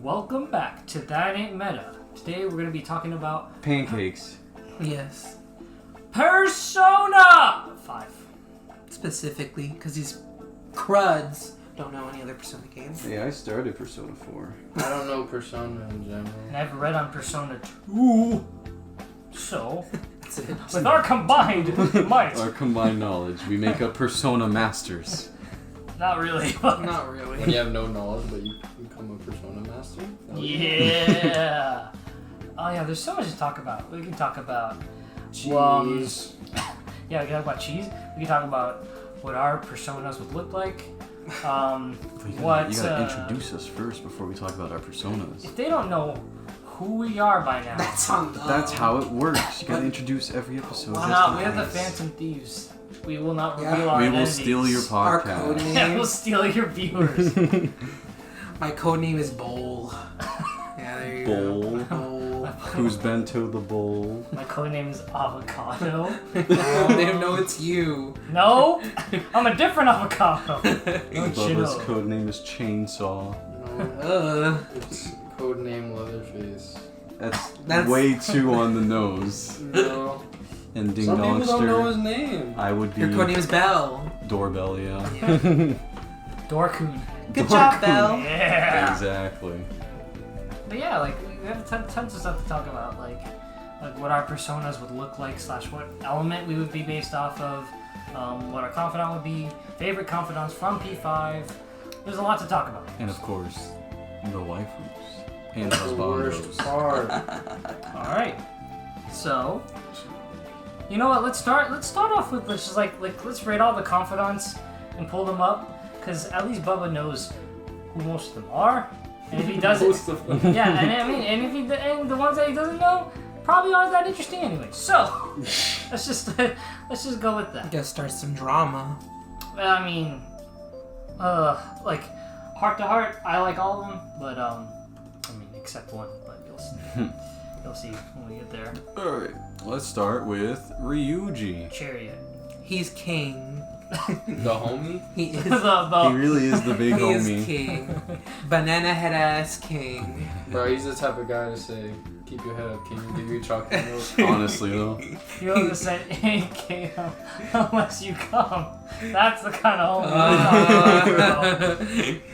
Welcome back to That Ain't Meta. Today we're going to be talking about... Pancakes. Yes. Persona 5. Specifically, because these cruds don't know any other Persona games. Yeah, I started Persona 4. I don't know Persona in general. And I've read on Persona 2. So, That's it. with our combined might... Our combined knowledge, we make up Persona Masters. Not really. Not When really. you have no knowledge, but you become a Persona master? Yeah. Oh yeah, there's so much to talk about. We can talk about... Cheese. Yeah, we can talk about cheese. We can talk about what our personas would look like. You gotta introduce us first before we talk about our personas. If they don't know who we are by now... That's on. That's how it works. You gotta introduce every episode. Well, just no, in we have the case. Phantom Thieves. We will not Yeah. reveal our We will identities. steal your Our code podcast. Yeah, we'll name. steal your viewers. My code name is Bowl. Yeah, there you Bowl. go. Bowl. Who's bento the bowl? My code name is Avocado. They don't know it's you. No, I'm a different Avocado. Don't you Bubba's know? code name is Chainsaw. No, it's codename Leatherface. That's way too on the nose. No. And Ding Some people don't know his Dongster. name. I would be Your code name is Bell. Doorbell, yeah. Dorkoon. Good job, Bell. Yeah. Exactly. But yeah, like we have tons of stuff to talk about, like what our personas would look like, / what element we would be based off of, what our confidant would be, favorite confidants from P5. There's a lot to talk about. And of course, the waifus. And That's the worst husbandos. part. All right. So, you know what? Let's start off with let's rate all the confidants and pull them up, because at least Bubba knows who most of them are, and if he doesn't, Most of them. yeah, and the ones that he doesn't know probably aren't that interesting anyway. So, let's just go with You that. gotta start some drama. I mean, like heart to heart, I like all of them, but I mean except one, but you'll see. You'll see when we get there. Alright, let's start with Ryuji. Chariot. He's king. The homie? He is. He the really is the big He is homie. king. Banana head ass king. Bro, he's the type of guy to say, keep your head up, king, give you chocolate milk. Honestly, though. You understand ain't unless you come. That's the kind of homie we're talking about.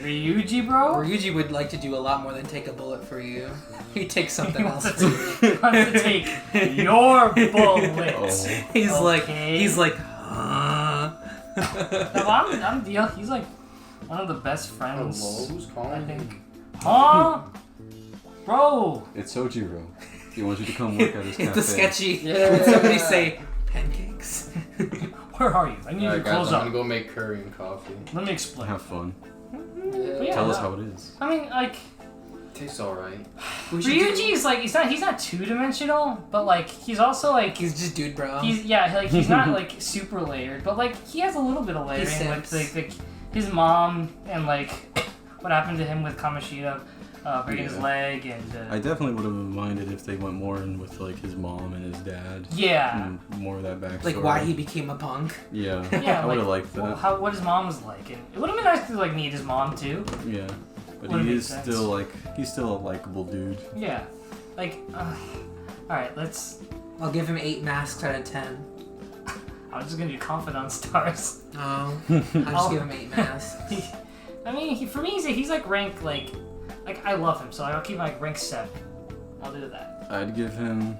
Ryuji, bro? Ryuji would like to do a lot more than take a bullet for you. He'd take something He else. wants to take your bullets. Oh. He's Okay. like, No, I'm deal. He's like one of the best friends. Hello, who's calling? I think. Huh? Bro! It's Sojiro. He wants you to come work at his cafe. the sketchy. Yeah. Would somebody say pancakes? Where are you? I need you to Alright, guys, close I'm up. gonna go make curry and coffee. Let me explain. Have fun. But yeah, Tell us no. how it is. I mean, like, Tastes alright. We should do- Ryuji's like he's not two-dimensional, but like he's also like He's just dude, bro. he's not like super layered, but like he has a little bit of layering with Sims. like his mom and like what happened to him with Kamoshida breaking his Yeah. leg and I definitely would have minded if they went more in with like his mom and his dad. yeah. And more of that backstory. like why he became a punk. Yeah. Yeah, I would like, have liked that. well, what his mom was like, and it would have been nice to like meet his mom too. Yeah. But Would've he made is sense. he's still a likable dude. Yeah, like, all right, I'll give him 8 masks out of 10. I'm just gonna do confidant stars. Oh, I'll just give him 8 masks. I mean, for me, he's like rank like I love him, so I'll keep him like rank 7. I'll do that. I'd give him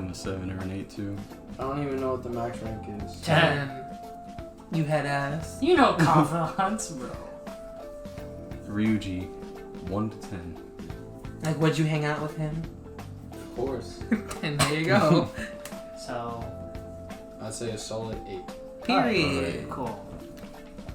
a 7 or an 8 too. I don't even know what the max rank is. 10. You head ass. You know confidants, bro. Ryuji, 1 to 10. Like, would you hang out with him? Of course. And there you go. So, I'd say a solid 8. Period. cool.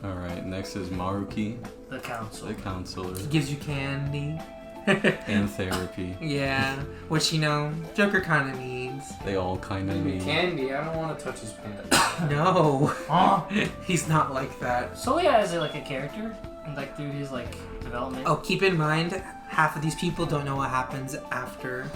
Alright, next is Maruki, The council. the counselor, He gives you candy. and therapy. Yeah, which Joker kind of needs. They all kind of Maybe need. candy, I don't want to touch his pants. No, Huh? he's not like that. So yeah, is it like a character, and like through his like development? Oh, keep in mind, half of these people don't know what happens after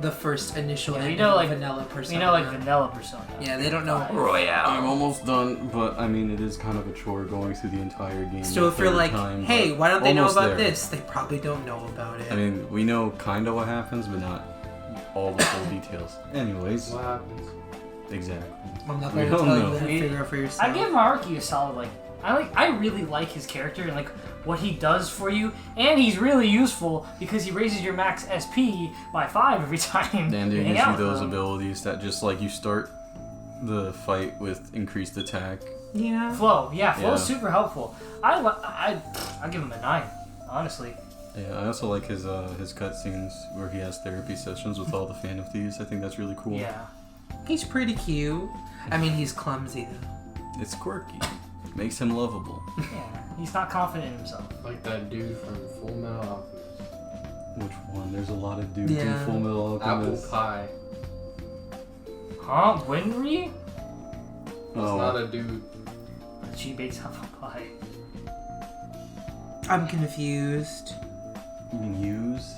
the first initial Yeah, we end know, of like- vanilla persona. We know like vanilla persona. Yeah, they don't know Fine. Royale. I'm almost done, but I mean, it is kind of a chore going through the entire game. So the if you're third like, time, hey, but why don't they know almost about there. this? They probably don't know about it. I mean, we know kind of what happens, but not all the full details. Anyways, What happens? exactly. I'm not we going to don't tell know. you that. We- Figure out for yourself. I give Maruki a solid like. I really like his character and like what he does for you, and he's really useful because he raises your max SP by 5 every time. And you it hang gives you out with those him. abilities that just like you start the fight with increased attack. Yeah. Flow, yeah, Flow's Yeah. super helpful. I give him a 9, honestly. Yeah, I also like his cutscenes where he has therapy sessions with all the fan of thieves. I think that's really cool. Yeah. He's pretty cute. I mean, he's clumsy though. It's quirky. Makes him lovable. Yeah. He's not confident in himself. Like that dude from Full Metal Alchemist. Which one? There's a lot of dudes in Yeah. Full Metal Apple Alchemist. pie. Huh? Winry? It's Oh. not a dude. She bakes apple pie. I'm confused. You can use.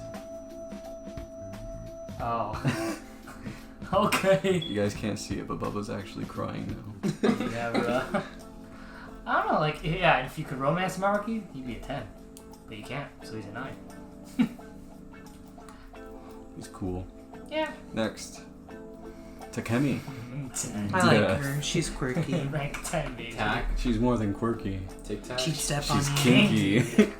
Oh. Okay. You guys can't see it, but Bubba's actually crying now. Yeah, bro. I don't know, like, yeah, if you could romance Maruki, you'd be a 10. But you can't, so he's a 9. He's cool. Yeah. Next, Takemi. I like Yeah. her. She's quirky. Rank 10, baby. Tack. She's more than quirky. Tic tac. She'd step on She's you. kinky.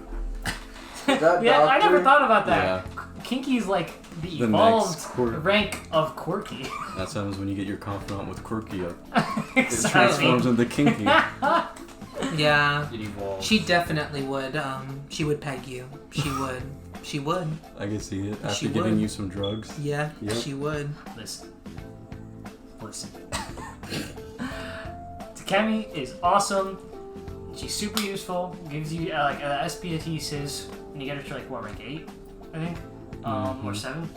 That Yeah, I never doctor? thought about that. Yeah. Kinky's like the The evolved next quirk. rank of quirky. That sounds when you get your confidant with quirky up. It Exactly. transforms into kinky. Yeah. It evolves. She definitely would. She would peg you. She would. She would. I can see it. After She giving would. you some drugs. Yeah. Yep. She would. Listen. Takemi is awesome. She's super useful. Gives you like SP adhesives when you get her to like what, rank 8, I think, or 7.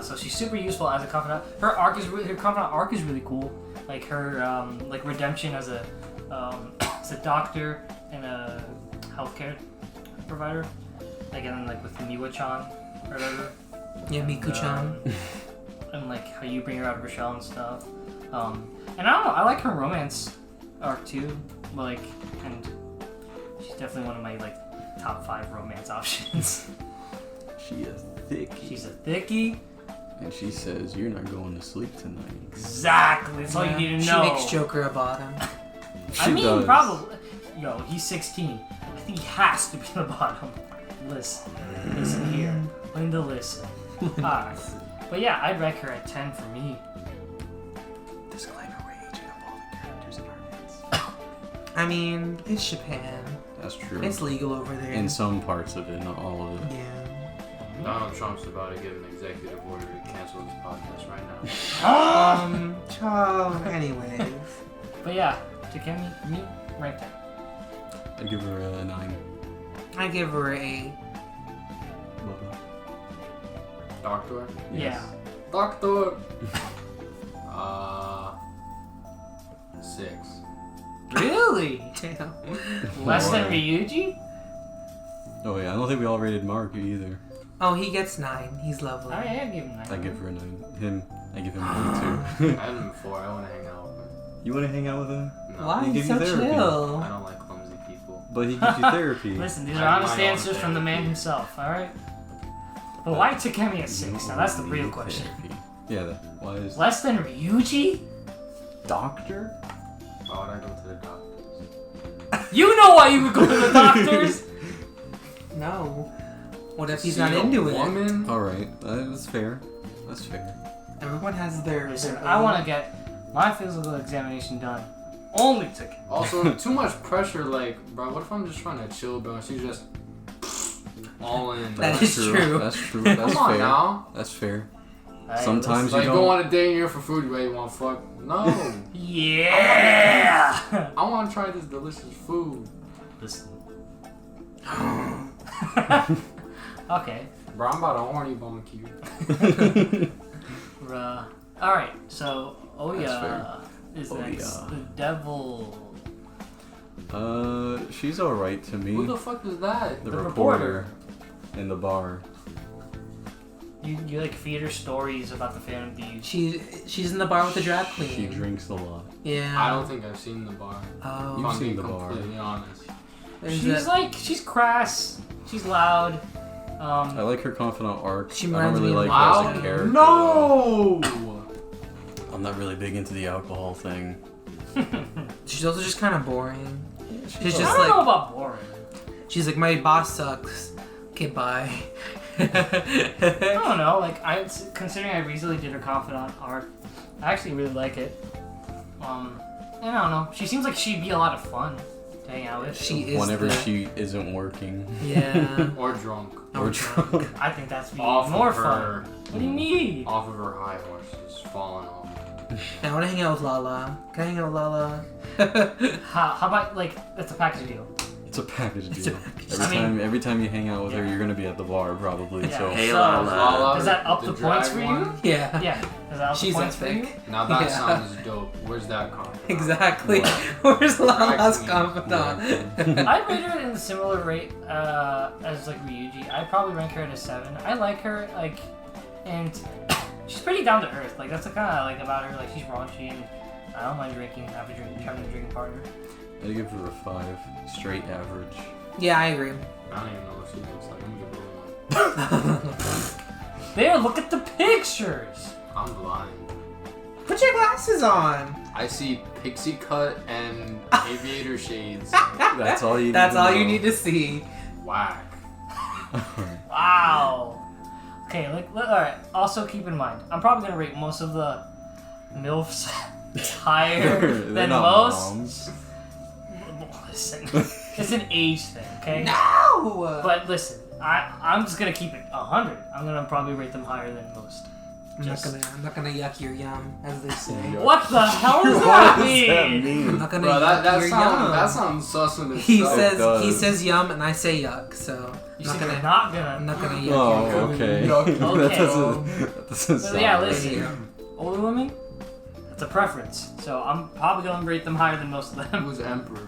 So she's super useful as a confidant. Her confidant arc is really cool. Like her like redemption as a doctor and a healthcare provider. Like and then like with Miwa-chan or whatever. Yeah, Miku-chan. And like how you bring her out of her shell and stuff. And I don't know, I like her romance arc too. Like, and she's definitely one of my like top 5 romance options. She is thick. She's a thickie. And she says, "You're not going to sleep tonight." Exactly. That's all you need to She know. makes Joker a bottom. I mean, does. probably. Yo, he's 16. I think he has to be the bottom. Listen here. Learn to listen. Alright. But yeah, I'd rank her at 10 for me. Disclaimer: we're aging up all the characters in our heads. I mean, it's Japan. That's true. It's legal over there. In some parts of it, not all of it. Yeah. Donald Trump's about to give an executive order to cancel this podcast right now. Child. Anyways. But yeah, Takemi, me, rank 10. I'd give her a 9. I give her a. Bubba. Doctor? Yes. Doctor! 6. Really? Damn. Less than Boy. Ryuji? Oh yeah, I don't think we all rated Maruki either. Oh, he gets 9. He's lovely. Alright, I'd give him 9. I give her a 9. I give him a 9 too. I had him before. I want to hang out with him. You want to hang out with him? No. Why? He He's gives so you therapy. chill. I don't like clumsy people. But he gives you therapy. Listen, these I are have honest my own answers from the man therapy. himself, alright? But why Takemi at 6? Now that's the real question. Therapy. Yeah, why is... Less than Ryuji? Doctor? Why would I go to the doctors? You know why you would go to the doctors! No. What if he's See not a into it? woman? Alright, that's fair. That's fair. Everyone has their. Listen, their I own- want to get my physical examination done. Only Takemi. Also, too much pressure. Like, bro, what if I'm just trying to chill, bro? She's just all in. That bro. is true. That's true. That's Come on fair. now. That's fair. Hey, Sometimes It's like you go don't... on a date here for food. You ready? Want fuck? No. Yeah! I want to try this delicious food. Listen. Okay. Bro, I'm about to horny bonk you. Alright, so That's Oya is Oya. next. The devil. She's alright to me. Who the fuck is that? The The reporter in the bar. You like feed her stories about the Phantom Thieves. She's in the bar with the drag queen. She drinks a lot. Yeah. I don't think I've seen the bar. Oh. If You've I'm seen being the bar. completely honest. She's crass. She's loud. I like her confidant arc. She I don't reminds really me of like her as a Loud? character. No! I'm not really big into the alcohol thing. She's also just kind of boring. She's I just don't know like, about boring. she's like, my boss sucks. Okay, bye. I don't know. Like considering I recently did her confidant arc, I actually really like it. And I don't know. She seems like she'd be a lot of fun to hang out with. She is Whenever the- she isn't working. Yeah. Or drunk. Or drunk. I think that's be Off more of her. fun. What do you mean? Off of her high horses, falling off. I want to hang out with Lala. Can I hang out with Lala? How about like that's a package deal? It's a package It's deal. a package. Every time you hang out with her, Yeah. you're gonna be at the bar probably. Yeah. So Hey, So, Lala. Does that up the points drag for you? one? Yeah. Yeah. Does that up She's the points for you? epic. Now that Yeah. sounds dope. Where's that come from? Exactly. What? Where's Lala's Drag confidant? I rate her in a similar rate as like Ryuji. I'd probably rank her at a 7. I like her and she's pretty down to earth. Like that's the kind I like about her. Like she's raunchy and I don't mind having a drinking partner. I'd give her a 5. Straight average. Yeah, I agree. I don't even know what she looks like. I'm gonna give her one. There, look at the pictures. I'm blind. Put your glasses on. I see pixie cut and aviator shades. That's all you. That's need to all you know. need to see. Whack. Wow. Okay, all right. Also keep in mind, I'm probably gonna rate most of the MILFs higher They're than not most. moms. Listen, it's an age thing, okay? No. But listen, I'm just gonna keep it 100. I'm gonna probably rate them higher than most. I'm not gonna yuck your yum, as they say. What the hell does What that does mean? that I'm mean? not gonna Bro, yuck that your yum. sounds sus in He itself. says does. yum and I say yuck, so You I'm said not you're gonna not I'm gonna. not gonna yuck Oh, your okay. Okay. That doesn't So sound yeah, right. listen. Older women, that's a preference. So I'm probably gonna rate them higher than most of them. Who's emperor?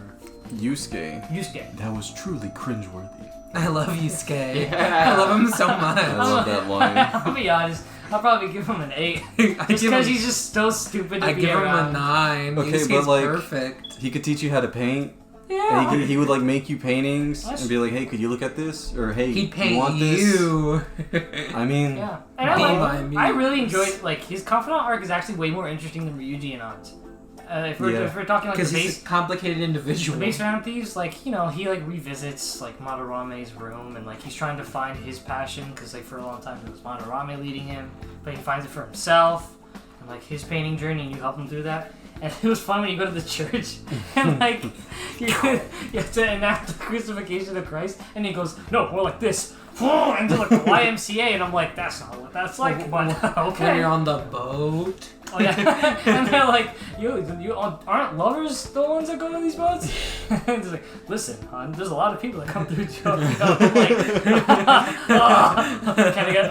Yusuke. Yusuke. That was truly cringeworthy. I love you, Skay. Yeah. I love him so I much. love that line. I'll be honest. I'll probably give him an 8. I Just give because him, he's just so stupid to I be give him a around. 9. Okay, Yusuke's but, like, perfect. He could teach you how to paint. Yeah. And he would like make you paintings That's- and be like, hey, could you look at this? Or hey, He'd you paint want this? you. I mean, Yeah. And Be I, my muse. I really enjoyed, like, his confidant arc is actually way more interesting than Ryuji and An's. If we're talking like Because the he's base, a complicated the individual. base Phantom Thieves, like, you know, he like revisits like Madarame's room and like he's trying to find his passion because like for a long time it was Madarame leading him, but he finds it for himself and like his painting journey and you help him through that. And it was fun when you go to the church and like you have to enact the crucifixion of Christ and he goes, no, more like this. Into like the YMCA and I'm like, that's not what that's like, but When okay. you're on the boat. Oh yeah, and they're like, you aren't lovers the ones that go on these boats? And it's like, listen, hon, there's a lot of people that come through Joe. I'm like, can I get?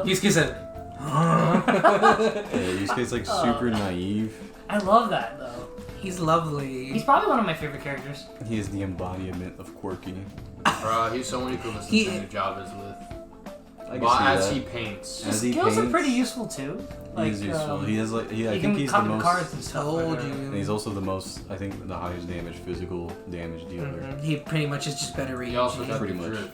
Yusuke said, yeah, Yusuke's like super naive. I love that though. he's lovely. He's probably one of my favorite characters. He is the embodiment of quirky. Bro, he's someone you could listen He- to your job is with. I can But see as that. he paints. As His he skills are paints, pretty useful too. Like, He is useful. He has like I he think can he's the cut most. cards and stuff. Told like that. you. And he's also the most, I think, the highest damage, physical damage dealer. Mhm. He pretty much is just better He also Ryuji. got Pretty the much. drip.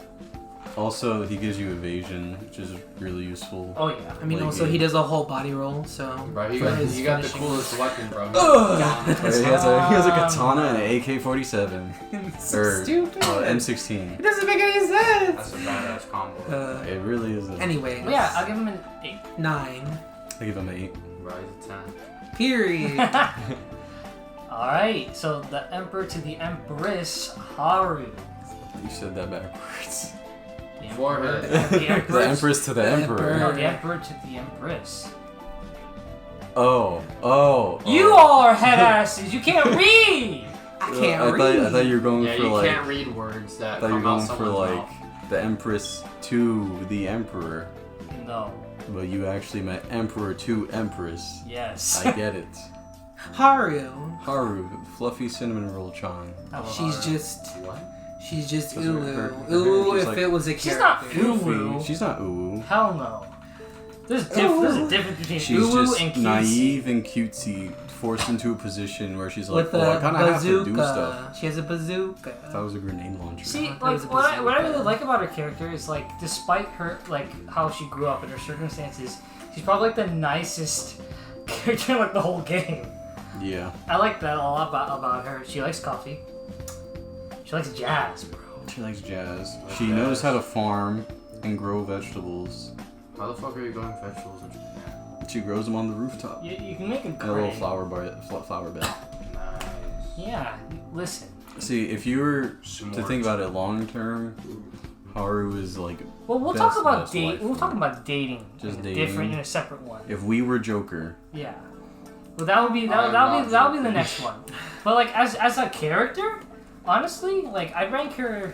Also, he gives you evasion, which is really useful. Oh yeah. I mean, Like, also he does a whole body roll, so. Bro, he for got, his he got the finishing. coolest weapon, bro. Ugh. Oh, yeah, he has a katana and an AK-47. It's so Or stupid. M16. It doesn't make any sense. That's a badass combo. It really is. Anyway. But yeah, I'll give him an 8. 9. I give him an 8. Bro, he's a 10. Period. Alright, so the Emperor to the Empress Haru. You said that backwards. The Forehead. The The Empress. Empress to the The Emperor. No, the Emperor to the Empress. Oh. You all are head asses. You can't read. I can't I read. thought you were going Yeah, for you like. can't read words I that thought you were come out going for someone's like mouth. the Empress to the Emperor, No. but you actually meant Emperor to Empress. Yes. I get it. Haru. Haru, fluffy cinnamon roll chan. I love She's Haru. just. What? She's just That's her- uwu. her Uwu hair's if like- it was a She's not character. uwu. She's not uwu. Hell no. There's a difference between She's uwu just and cutesy. naive and cutesy, forced into a position where she's like, With oh, I a kind of have to do stuff. bazooka. She has a bazooka. That was a grenade launcher. See, That like was a what I really bazooka. like about her character is like, despite her like how she grew up and her circumstances, she's probably like the nicest character in like the whole game. Yeah. I like that a lot about her. She likes coffee. She likes jazz, bro. She likes jazz. Like She jazz. knows how to farm and grow vegetables. How the fuck are you growing vegetables in Japan? She grows them on the rooftop. You can make a In a little great. flower bed. Nice. Yeah, listen. See, if you were to Smart. think about it long term, Haru is like, Well, we'll Best- talk about best date. wife. We'll talk about dating. Just in a dating. different in a separate one. if we were Joker. Yeah. Well, that would be I'm that'll be not the next one. But like as a character, honestly, like I'd rank her.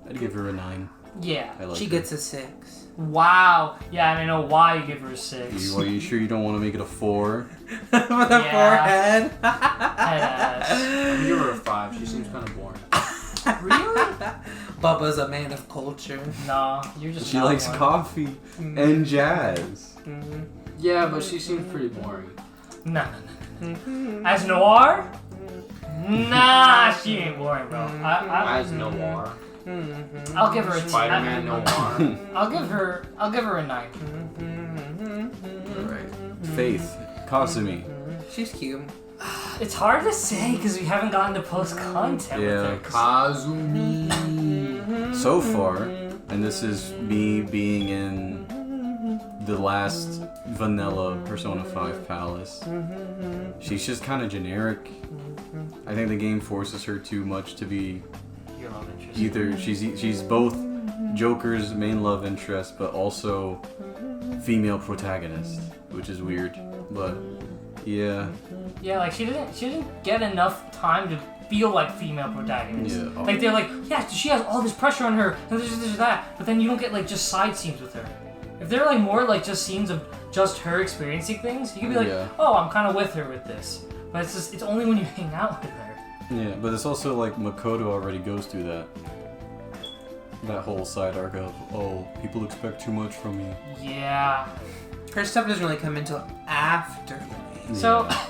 I'd give her a 9. Yeah. I like She her. gets a 6. Wow. Yeah, and I know why you give her a 6. Are you sure you don't want to make it a 4? With a Yeah. forehead. Headass. I'm gonna give her a 5. She seems kind of boring. Really? Bubba's a man of culture. No, you're just. She not likes one. coffee and jazz. Yeah, but she seems pretty boring. No. As Noir? Nah, she ain't boring, bro. As Noir. I'll give her a 10. Spider-Man Noir. I'll give her a 9. Alright. Faith. Kasumi. She's cute. It's hard to say because we haven't gotten to post content with Yeah. her. Kazumi. So far, and this is me being in the last vanilla Persona 5 Palace, she's just kind of generic. I think the game forces her too much to be Your love interest. either she's both Joker's main love interest, but also female protagonist, which is weird. But yeah, Yeah, like she didn't get enough time to feel like female protagonist. Yeah. Like they're like, yeah, she has all this pressure on her, and this or that, but then you don't get like just side scenes with her. If they're like more like just scenes of just her experiencing things, you could be like, Yeah. oh, I'm kind of with her with this. But it's only when you hang out with her. yeah, but it's also like Makoto already goes through that whole side arc of, oh, people expect too much from me. Yeah. Her stuff doesn't really come until after the game. So, Yeah.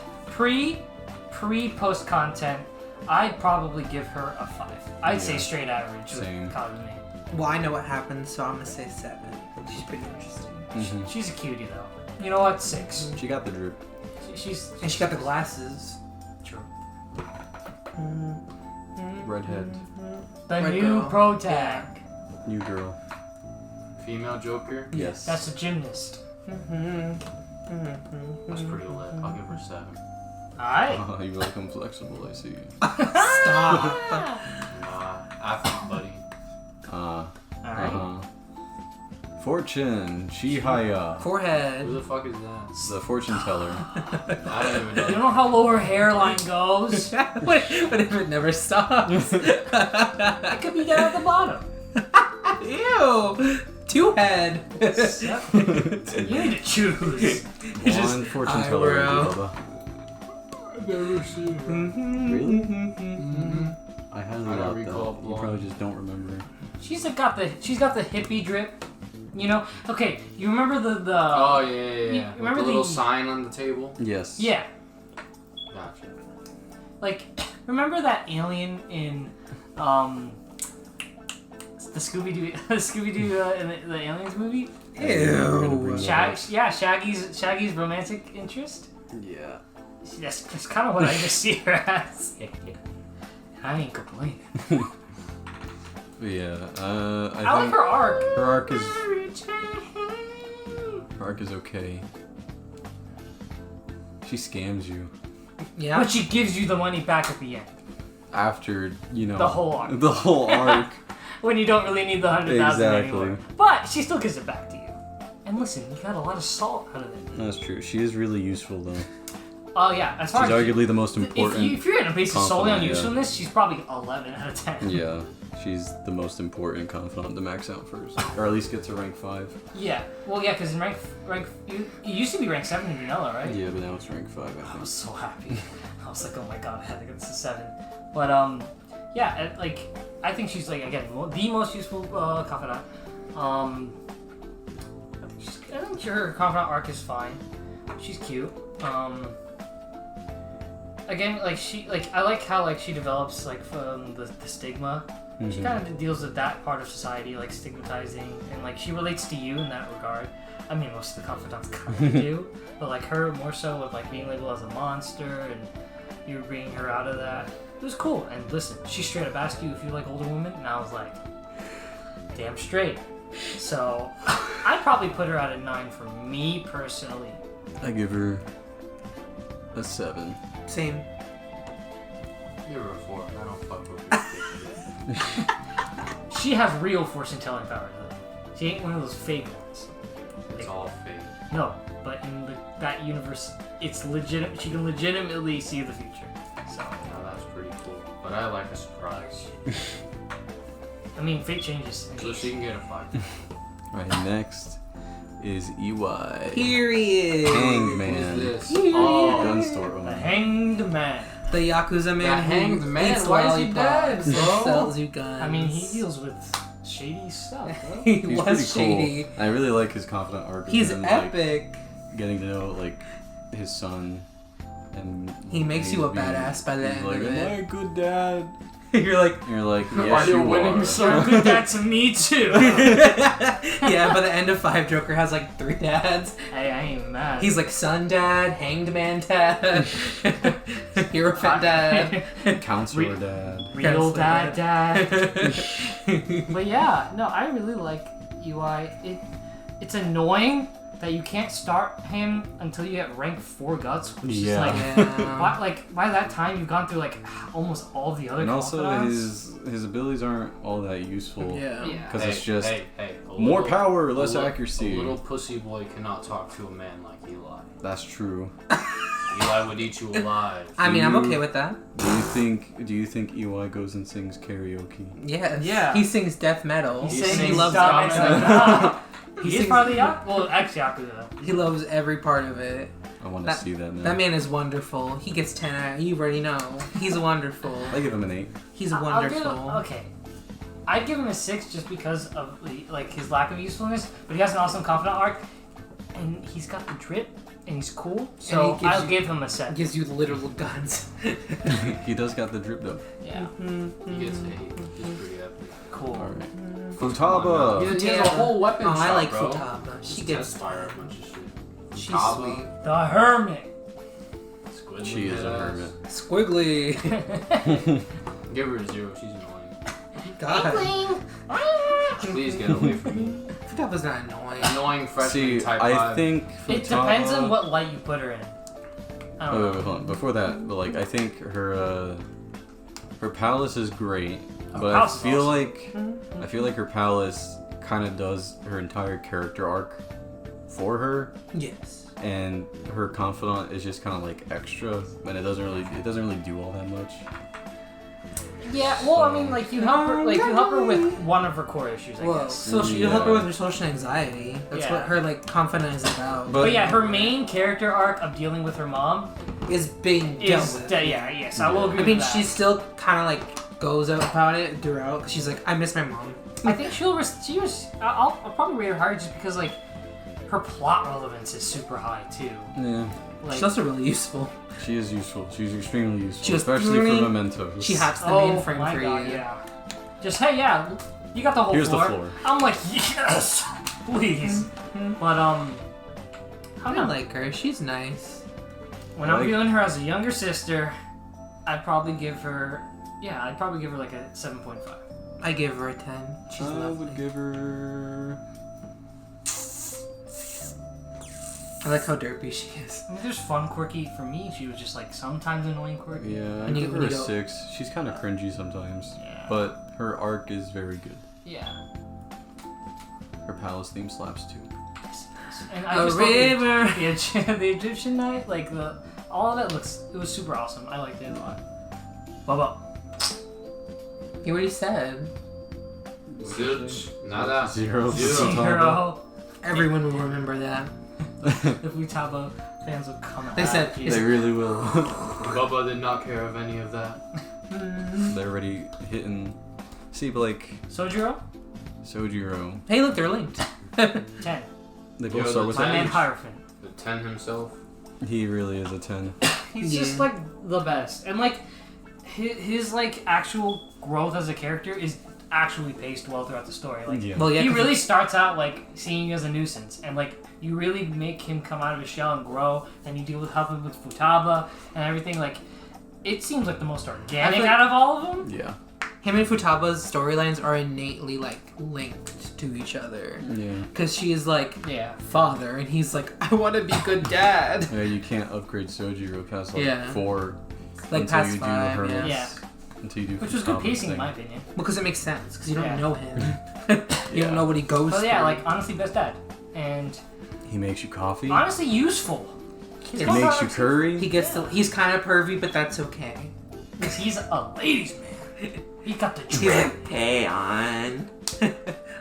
post content, I'd probably give her a 5. I'd say Yeah. straight average Same. with Kazumi. Well, I know what happens, so I'm gonna say 7. She's pretty interesting. Mhm. She's a cutie though. You know what? 6. She got the drip. She's And she got the glasses. true. Redhead. The Red new girl. pro tag. New girl. Female Joker. Yes. That's a gymnast. That's pretty lit. I'll give her a 7. Alright. Oh, you like I'm flexible, I see. Stop. Athlete buddy. Alright. Fortune. Chihaya. Forehead. Who the fuck is that? The fortune teller. I don't even You know. know how low her hairline goes? what if it never stops? It could be down at the bottom. Ew. 2-head. You need to choose. One fortune teller. eyebrow. I've never seen her. Really? Mm-hmm. I highly I don't doubt recall that. You blonde. probably just don't remember. She's got the hippie drip. You know? Okay, you remember the Oh yeah. You With remember the little the- sign on the table. Yes. Yeah. Gotcha. Like, remember that alien in the Scooby-Doo in the Aliens movie? Ew. Shaggy's romantic interest? Yeah. See, that's kind of what I just see her as. I ain't complaining. But yeah. I I like think her arc. her arc is okay. She scams you Yeah. But she gives you the money back at the end. after, you know, The whole arc. The whole arc. When you don't really need the 100,000 Exactly. anymore. But she still gives it back to you. And listen, you got a lot of salt out of it. That's true. She is really useful though. Oh yeah, as far She's as arguably the most important. if you're gonna base it solely on confidant, yeah. usefulness, she's probably 11 out of 10. Yeah. she's the most important confidant to max out first, or at least get to rank 5. Yeah. Well, yeah, because in rank you used to be rank 7 in vanilla, right? Yeah, but now it's rank 5. I I think. was so happy. I was like, oh my god, I had to get this to 7. But yeah, like I think she's like again the most useful confidant. I think her confidant arc is fine. She's cute. Again, like I like how like she develops like from the stigma. She kind of deals with that part of society, like stigmatizing, and like she relates to you in that regard. I mean, most of the confidants kind of do, but like her more so with like being labeled as a monster and you bringing her out of that. It was cool. And listen, she straight up asked you if you like older women, and I was like, damn straight. So I'd probably put her at a 9 for me personally. I give her a 7. Same. Give her a 4. I don't fuck with her. She has real fortune telling powers though. She ain't one of those fake ones. It's all fake. No, but in that universe, it's legit. She can legitimately see the future. So Now that's pretty cool. But I like a surprise. I mean, fate changes. So she can get a 5. Right, next is EY. Period. Hanged Who's Man. this? Oh. Gun store The owner. Hanged Man. The Yakuza man The hanged who man? eats Why is he lollipops dead, and bro? sells you guns. I mean, he deals with shady stuff, bro. he He's was pretty shady. cool. I really like his confidant arc. He's and, epic. Like, getting to know like his son, and He makes you a badass by the he's end like, of "Am I it." a good dad?" You're like, And you're like, Are yes, you you winning, are. sir? You're good dad to me too. yeah, by the end of 5, Joker has like 3 dads. Hey, I ain't mad. He's like son dad, hanged man dad, hierophant dad. Counselor dad. real Counselor dad. But yeah, no, I really like UI. It's annoying that you can't start him until you get rank 4 guts, which is Yeah. like, Yeah. by that time you've gone through like almost all the other And also confidants. his abilities aren't all that useful. Yeah. Yeah. 'Cause it's just a more little- power, less a accuracy. A little pussy boy cannot talk to a man like Eli. That's true. Eli would eat you alive. I mean, I'm You- okay with that. Do you think EY goes and sings karaoke? Yes. Yeah. He sings death metal. He and he sings loves stuff, it. it's like, ah. He He is sings- part of the Yakuza. Well, actually Yakuza though. He loves every part of it. I want to see that now. That man is wonderful. He gets 10 out. You already know. He's wonderful. I give him an 8. He's I'll wonderful. give him, okay. I'd give him a 6 just because of like his lack of usefulness, but he has an awesome confidant arc, and he's got the drip, and he's cool. So he gives I'll you- give him a 7. Gives you literal guns. He does got the drip though. Yeah, He gets 8. He's pretty epic. cool. All right. He Futaba. has Yeah. a whole weapon Oh, shop, I like bro. Futaba. She Just gets. test fire a bunch of shit. She's Futaba, sweet. The Hermit. Squidly She is a ass. hermit. Squiggly. Give her a 0. She's annoying. God. Please get away from me. Futaba's not annoying. Annoying freshman See, type I 5. think It Futaba. depends on what light you put her in. I don't Wait, know. hold on. Before that, but like I think her palace is great, Her but palace is I feel awesome. like her palace kind of does her entire character arc for her, Yes. and her confidant is just kind of like extra, and it doesn't really do all that much. Yeah, well, I mean, like you help her with one of her core issues, I Well, guess. so you help her with her social anxiety. That's Yeah. what her like confidence is about. But yeah, her main character arc of dealing with her mom is being dealt is with. yes, I will agree. I mean, with that. she's still kind of like goes out about it throughout. 'Cause she's like, I miss my mom. I think I'll probably rate her higher just because like her plot relevance is super high too. Yeah, Like, She's also really useful. she is useful. She's extremely useful, She was especially three- for mementos. She hacks the oh mainframe my for god, you. yeah. Just hey, yeah, you got the whole Here's floor. the floor. I'm like yes, please. But I I don't know. like her. She's nice. When I'm like- viewing her as a younger sister, I'd probably give her like a 7.5. I give her a 10. She's I lovely. would give her. I like how derpy she is. I mean, there's fun, quirky. For me, she was just like sometimes annoying, quirky. Yeah, I When you- give her when a you go- 6. She's kind of cringy sometimes, Yeah. but her arc is very good. Yeah. Her palace theme slaps too. And I A just thought river. the Egyptian night, like all of it it was super awesome. I liked it a lot. Bubba. You already said. Zilch. Nada. Zero. Zero. Everyone will remember that. The Futaba fans would come They at said- you. They really will. Bubba did not care of any of that. They're already hitting. See, but like Sojiro? Sojiro, Hey, look, they're linked. 10. they Yo, both start with My Ten. man Hierophant. The 10 himself. He really is a 10. He's Yeah. just like the best. And like his like actual growth as a character is actually paced well throughout the story. Like Yeah. Well, yeah, he 'cause really starts out like seeing you as a nuisance, and like you really make him come out of his shell and grow. And you deal with helping with Futaba and everything. Like it seems like the most organic feel- out of all of them. Yeah. him and Futaba's storylines are innately like linked to each other. Yeah. Because she is like Yeah. father, and he's like, I want to be good dad. Yeah, you can't upgrade Sojiro past like Yeah. 4 Like until past you do 5, Hermits. Yeah. Until you do Which was good Futaba's pacing in thing. my opinion. Because it makes sense. Because you don't Yeah. know him. You Yeah. don't know what he goes But through. yeah, like honestly, best dad. And He makes you coffee. honestly, useful. He He makes you curry. He gets the. He's kind of pervy, but that's okay. Because he's a ladies' man. He got the He's drip. like, Hey, on.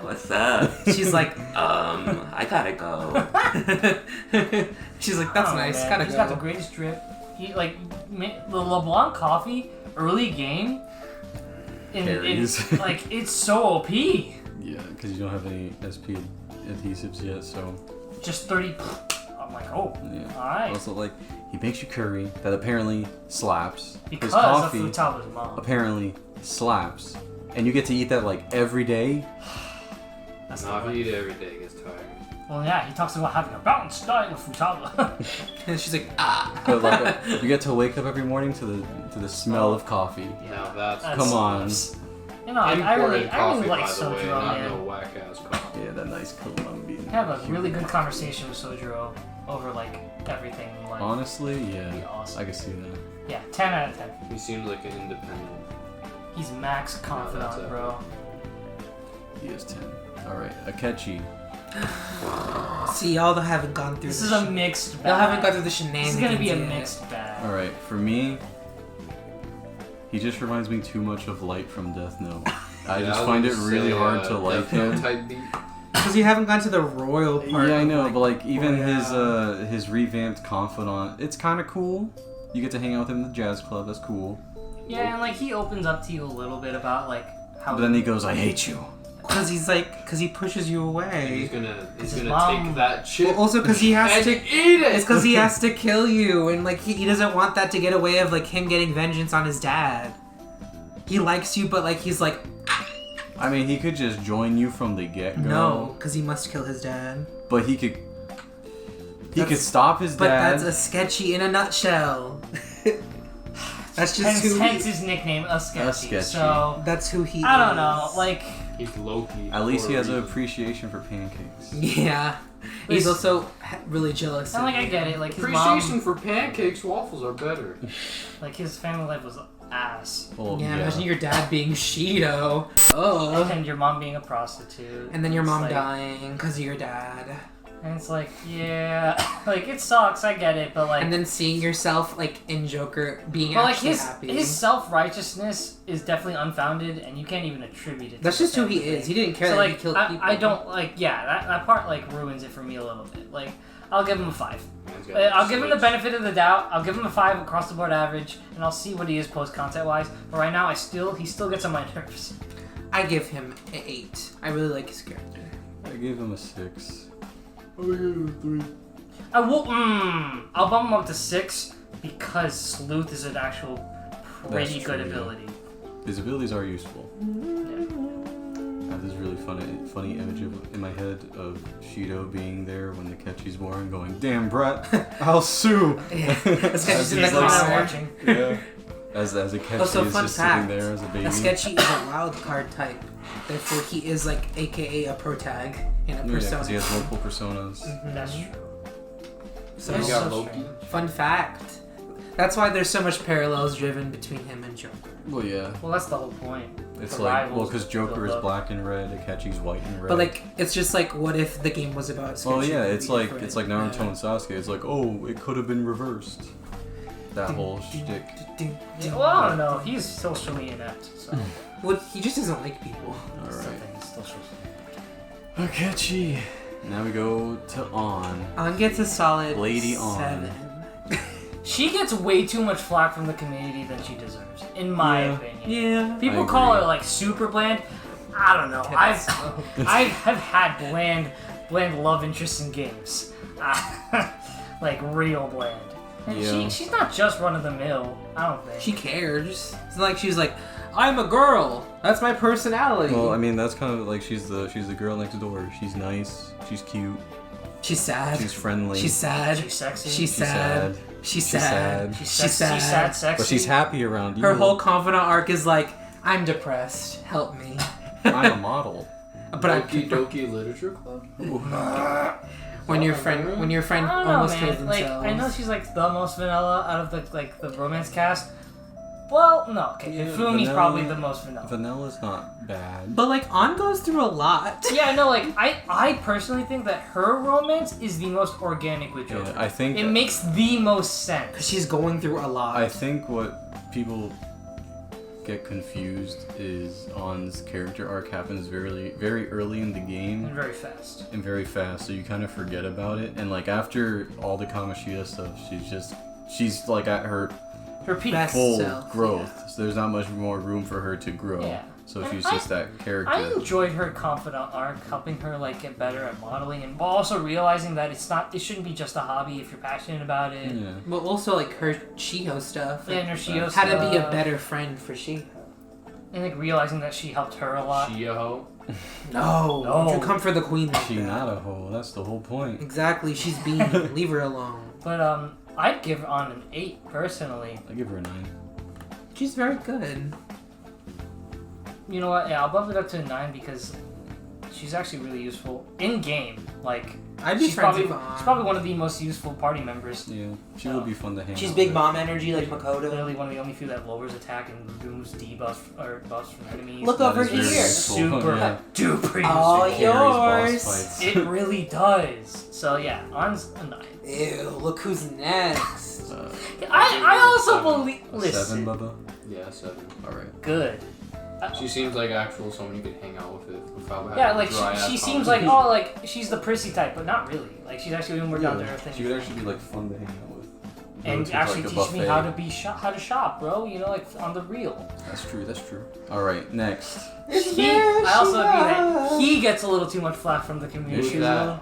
What's up? she's like, I gotta go. she's like, that's Oh, nice. man. Gotta He's go. got the greatest drip. He like the LeBlanc coffee early game. In Carries. like it's so OP. Yeah, because you don't have any SP adhesives yet, so Just 30. I'm like, oh, yeah. all right. Also, like, he makes you curry that apparently slaps. Because His coffee of Futaba's mom. apparently slaps, and you get to eat that like every day. That's the Not if one. you eat it every day, it gets tired. Well, yeah, he talks about having a balanced diet with Futaba. And she's like, ah. But like, you get to wake up every morning to the smell of coffee. Now that's Come on. You know, like, I imported really coffee, like by the way, Sojiro, not man. no whack ass coffee. Yeah, that nice Columbia. Have a really good conversation with Sojiro over like everything. Like, Honestly, be yeah, awesome. I can see that. Yeah, 10 out of 10. He seems like an independent. He's max that's confidant, it. bro. He is 10. All right, Akechi. See, y'all haven't gone through This the is a shen- mixed bag. Y'all haven't gone through the This shenanigans is gonna be a yet. mixed bag. All right, for me, he just reminds me too much of Light from Death Note. I Yeah, just was find it gonna really say, hard to like Death Note him. type beat. Because you haven't gone to the royal part. Yeah, I of, know, like, but like even Royale. his revamped confidant, it's kind of cool. You get to hang out with him in the jazz club. That's cool. Yeah, and like he opens up to you a little bit about like how. But then he goes, "I hate you." Because he's like, because he pushes you He's away. gonna his take mom- that chip Well, also because he has and to. eat it. It's because he has to kill you, and like he doesn't want that to get away of like him getting vengeance on his dad. He likes you, but like he's like, I mean, he could just join you from the get go. no, because he must kill his dad. But he could. He could That's- stop his But dad. that's a sketchy in a nutshell. That's just hence, who hence he. his nickname, a sketchy. Sketchy. So That's who he. I don't is. know, like He's Loki. At least for he a has an reason. appreciation for pancakes. Yeah, he's Listen. also really jealous. and of like I you. get it, like his Appreciation mom, for pancakes, waffles are better. like his family life was ass, Well, Yeah, imagine your dad being Shido. Oh. and your mom being a prostitute, And then your It's mom like- dying because of your dad. and it's like, yeah, like it sucks, I get it, but like, And then seeing yourself like in Joker being but like actually his happy. his self righteousness is definitely unfounded, and you can't even attribute it. That's to just the who he family is. thing. He didn't care So that like, he killed people. I don't like, yeah, that part like ruins it for me a little bit. Like, I'll give him a 5. Man's got I'll give him the switch. benefit of the doubt. I'll give him a 5 across the board average, and I'll see what he is post content wise. But right now, he still gets on my nerves. I give him an 8. I really like his character. I gave him a 6. I will. I'll bump him up to 6 because Sleuth is an actual pretty That's good true, yeah. ability. His abilities are useful. Yeah. I have this really funny image in my head of Shido being there when the Ketchi's born, going, "Damn, Brett, I'll sue." Yeah. This guy's As in the he's, He's like, not corner. watching. Yeah. As a Ketchi Also, is fun just fact, sitting there as a baby. A sketchy is a wild card type. Therefore, he is like AKA a protag in a Yeah, persona. because he has multiple personas. Mhm. That's true. So, He's You got so Loki. strange. fun fact. That's why there's so much parallels driven between him and Joker. Well, yeah. Well, that's the whole point. It's The like, rivals well, because Joker build is up. black and red, Akechi's white and red. But like, it's just like, what if the game was about sketchy? well, yeah, It would it's be like different. it's like Naruto Yeah. and Sasuke. It's like, oh, it could have been reversed. That whole shtick. Yeah, well, I don't know. He's socially inept, so Well, he just doesn't like people. All that's the right. thing. Still shows. Akechi. Now we go to On. On gets a solid Lady On. 7. She gets way too much flack from the community than she deserves, in my opinion. Yeah. People I call agree. her like super bland. I don't know. I have had bland love interests in games, like real bland. And Yeah. she's not just run of the mill. I don't think. She cares. It's like she's like, I'm a girl. That's my personality. Well, I mean, that's kind of like she's the girl next door. She's nice. She's cute. she's sad. She's friendly. She's sad. She's sexy. She's sad. She's sad. She's She's sexy. She's sad, sexy. But she's happy around you. Her whole confidant arc is like, I'm depressed. Help me. I'm a model. But I Doki Doki Literature Club? when your friend I don't know, almost kills man. Like, themselves. I know she's like the most vanilla out of the romance cast. Well, no, okay. Yeah, Fumi's vanilla- probably the most vanilla. Vanilla's not bad. But like On goes through a lot. Yeah, I know. Like, I personally think that her romance is the most organic with Joker. Yeah, I think It makes the most sense. She's going through a lot. I think what people get confused is On's character arc happens very early in the and game very fast. and very fast, so you kind of forget about it. And like after all the Kamoshida stuff, she's like at her Her peak. Best full self, growth. So there's not much more room for her to grow. Yeah. So And she's just that character. I enjoyed her confidant arc, helping her like get better at modeling, and also realizing that it shouldn't be just a hobby if you're passionate about it. Yeah. But also like her Shiho stuff. And her Shio how to be a stuff, better friend for Shiho. and like realizing that she helped her a lot. Shio. No. No. You come for the queen like She that. not a hoe. That's the whole point. Exactly. She's being. Leave her alone. But I'd give her on an 8 personally. I give her a 9. She's very good. You know what? Yeah, I'll bump it up to a 9 because she's actually really useful in game. Like, I'd be she's friends probably with On. she's probably one of the most useful party members. Yeah, she would be fun to hang She's out big with. mom energy like Makoto. Literally one of the only few that lowers attack and removes debuffs or buffs from enemies. Look That over is very here. useful. Super Yeah. duper Oh, useful. Carries boss yours. fights. It really does. So yeah, On's a 9. Ew, look who's next. I also believe. A Listen, 7, Bubba? Yeah, 7. Alright. good. She seems like actual someone you could hang out with without having Yeah, like dry ass she seems conversation. like like she's the prissy type, but not really. Like she's actually doing more down to earth She things. would actually be like fun to hang out with. Go And to, actually like, a teach me buffet. how to be how to shop, bro. You know, like on the real. That's true, that's true. Alright, next. I also agree that he gets a little too much flack from the community. Who's that?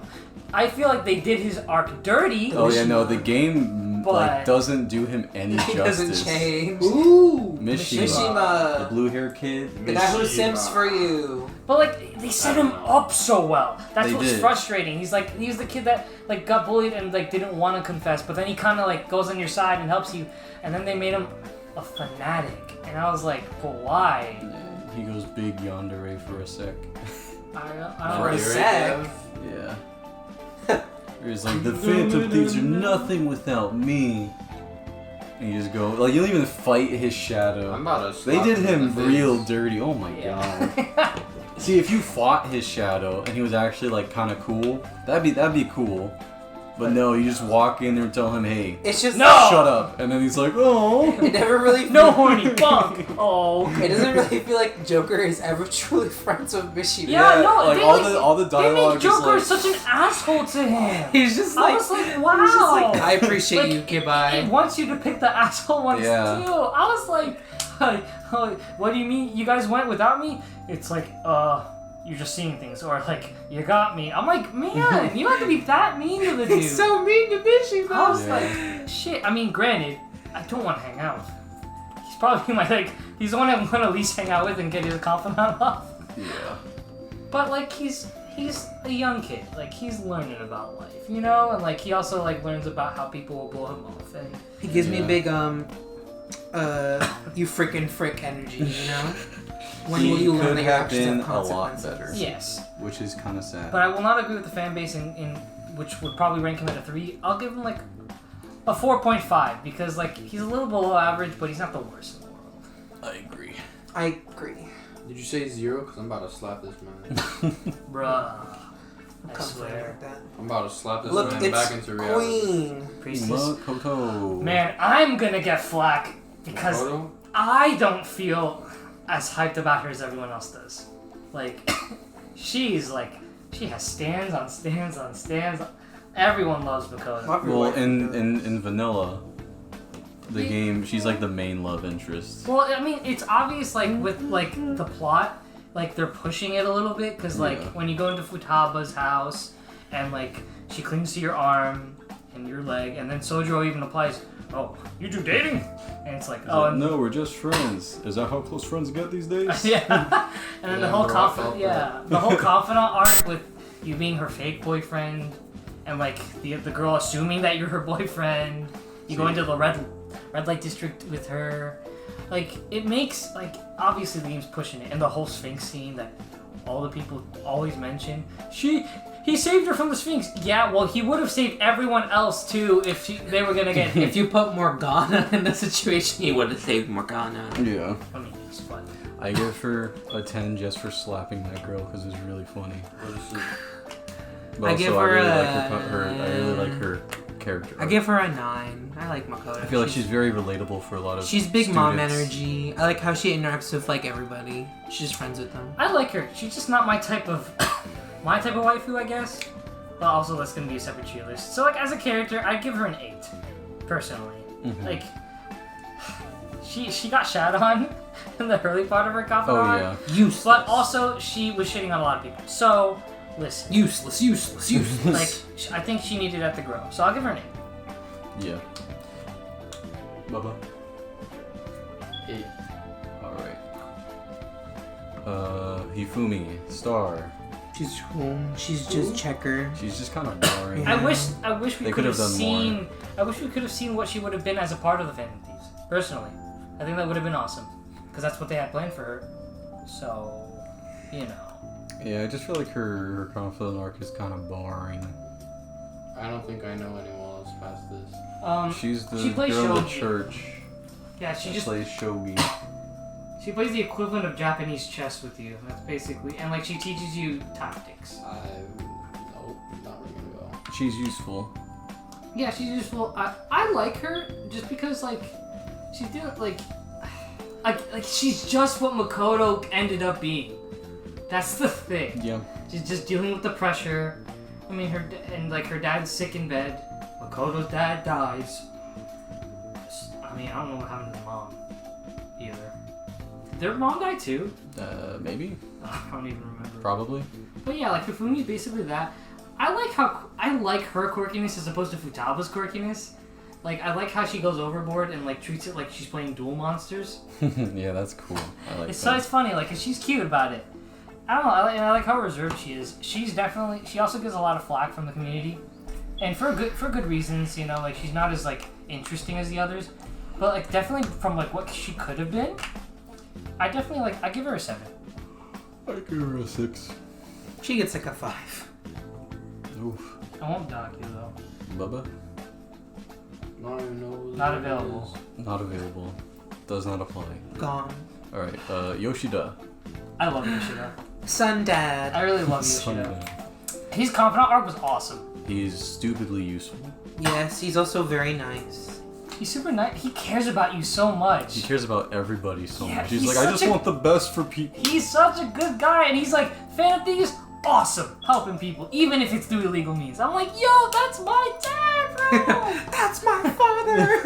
I feel like they did his arc dirty. Oh yeah, no, the game But- like doesn't do him any He justice. doesn't change. Ooh! Mishima, Mishima. the blue hair kid. The guy who Mishima. simps for you. But like they set him up so well. That's They what's did. frustrating. He's the kid that like got bullied and like didn't want to confess, but then he kind of like goes on your side and helps you. And then they made him a fanatic, and I was like, but why? Yeah, he goes big yandere for a sec. I For don't a know. sec. Yeah. He's like, the Phantom Thieves are nothing without me. And you just go, like, you don't even fight his shadow. I'm about to They slap did in him the real face. dirty. Oh my god. Yeah. See, if you fought his shadow and he was actually like kind of cool, that'd be cool. But no, you just walk in there and tell him, hey, It's just No! shut up. And then he's like, oh. It never really No horny bunk. Oh. It doesn't really feel like Joker is ever truly friends with Mishima. Yeah, no, like they, all the they dialogue made Joker is like, such an asshole to him. He's just I like, was like, he's wow. just like, I appreciate Like, you, goodbye. It wants you to pick the asshole ones Yeah. too. I was like, what do you mean you guys went without me? It's like, you're just seeing things, or like, you got me. I'm like, man, you don't have to be that mean to the dude. He's so mean to Mishima. I was Yeah. like, shit. I mean, granted, I don't want to hang out with him. He's probably my like, he's the one I'm gonna least hang out with and get his compliment off. yeah. But like, he's a young kid. Like, he's learning about life, you know, and like he also like learns about how people will blow him off, and He gives me Yeah. a big you freaking frick energy, you know? When will He you learn could that your have actions been have a lot consequences? better. yes. Which is kind of sad. But I will not agree with the fan base in which would probably rank him at a 3. I'll give him like a 4.5 because like he's a little below average, but he's not the worst in the world. I agree. I agree. Did you say 0? Because I'm about to slap this man. Bruh. I Come for me swear. like that. I'm about to slap this Look, man it's back into reality. Queen. Priestess. Makoto. Man, I'm gonna get flack because Photo? I don't feel as hyped about her as everyone else does. Like, she's like, she has stands on stands on stands. Everyone loves Makoto. Well, in Vanilla, the game, she's like the main love interest. Well, I mean, it's obvious, like, with, like, the plot, like, they're pushing it a little bit, because, like, when you go into Futaba's house, and, like, she clings to your arm and your leg, and then Sojiro even applies, oh, you do dating? And it's like, oh, No, we're just friends. Is that how close friends get these days? yeah. And then the whole the whole confidant arc with you being her fake boyfriend, and, like, the girl assuming that you're her boyfriend, you go into the red light district with her. Like, it makes, like, obviously the game's pushing it, and the whole Sphinx scene that all the people always mention. He saved her from the Sphinx. Yeah, well, he would have saved everyone else too if they were gonna get. If you put Morgana in the situation, He would have saved Morgana. Yeah. I mean, it's fun. I give her a 10 just for slapping that girl because it's really funny. But I also, give I her really a- I really like her character. I give her a 9. I like Makoto. I feel like she's very relatable for a lot of She's big mom students. energy. I like how she interacts with like everybody. She's just friends with them. I like her. She's just not my type of waifu, I guess. But also, that's gonna be a separate tier list. So, like, as a character, I'd give her an 8, personally. Mhm. Like, she got shat on in the early part of her Oh confidant. yeah. Useless. But also, she was shitting on a lot of people. So, listen. Useless. Like, I think she needed that to grow. So I'll give her an 8. Yeah. Bubba. 8. Alright. Hifumi, star. She's home. She's just checker. She's just kind of boring. I wish we They could have could've done seen. I wish we could have seen what she would have been as a part of the Phantom Thieves. Personally, I think that would have been awesome, because that's what they had planned for her. So, you know. Yeah, I just feel like her confidant arc is kind of boring. I don't think I know anyone else past this. She's the she plays girl at shogi. church. Yeah, she just plays shogi. she plays the equivalent of Japanese chess with you. That's basically, and like she teaches you tactics. Nope, not ringing a bell. She's useful. Yeah, she's useful. I like her just because like she's doing like she's just what Makoto ended up being. That's the thing. Yeah. She's just dealing with the pressure. I mean, her dad's sick in bed. Makoto's dad dies. I mean, I don't know what happened to the mom either. Did their mom die too? Maybe. I don't even remember. Probably. But yeah, like Hifumi's basically that. I like her quirkiness as opposed to Futaba's quirkiness. Like, I like how she goes overboard and like treats it like she's playing Duel Monsters. Yeah, that's cool. I like It's that. it's funny, like, 'cause she's cute about it. I don't know, I like how reserved she is. She also gets a lot of flack from the community, and for good reasons. You know, like she's not as like interesting as the others, but like definitely from like what she could have been. I give her a 7. I give her a 6. She gets like a 5. Oof. I won't dock you though. Bubba? Not even know who Not that available. is. Not available. Does not apply. Gone. Alright, Yoshida. I love Yoshida. Sun dad. I really love Sunday. Yoshida. His confidant arc was awesome. He's stupidly useful. Yes, he's also very nice. He's super nice. He cares about you so much. He cares about everybody so Yeah, much. He's he's like, I such just a- want the best for people. He's such a good guy, and he's like, Phantom Thieves, awesome, helping people, even if it's through illegal means. I'm like, yo, that's my dad, bro! That's my father.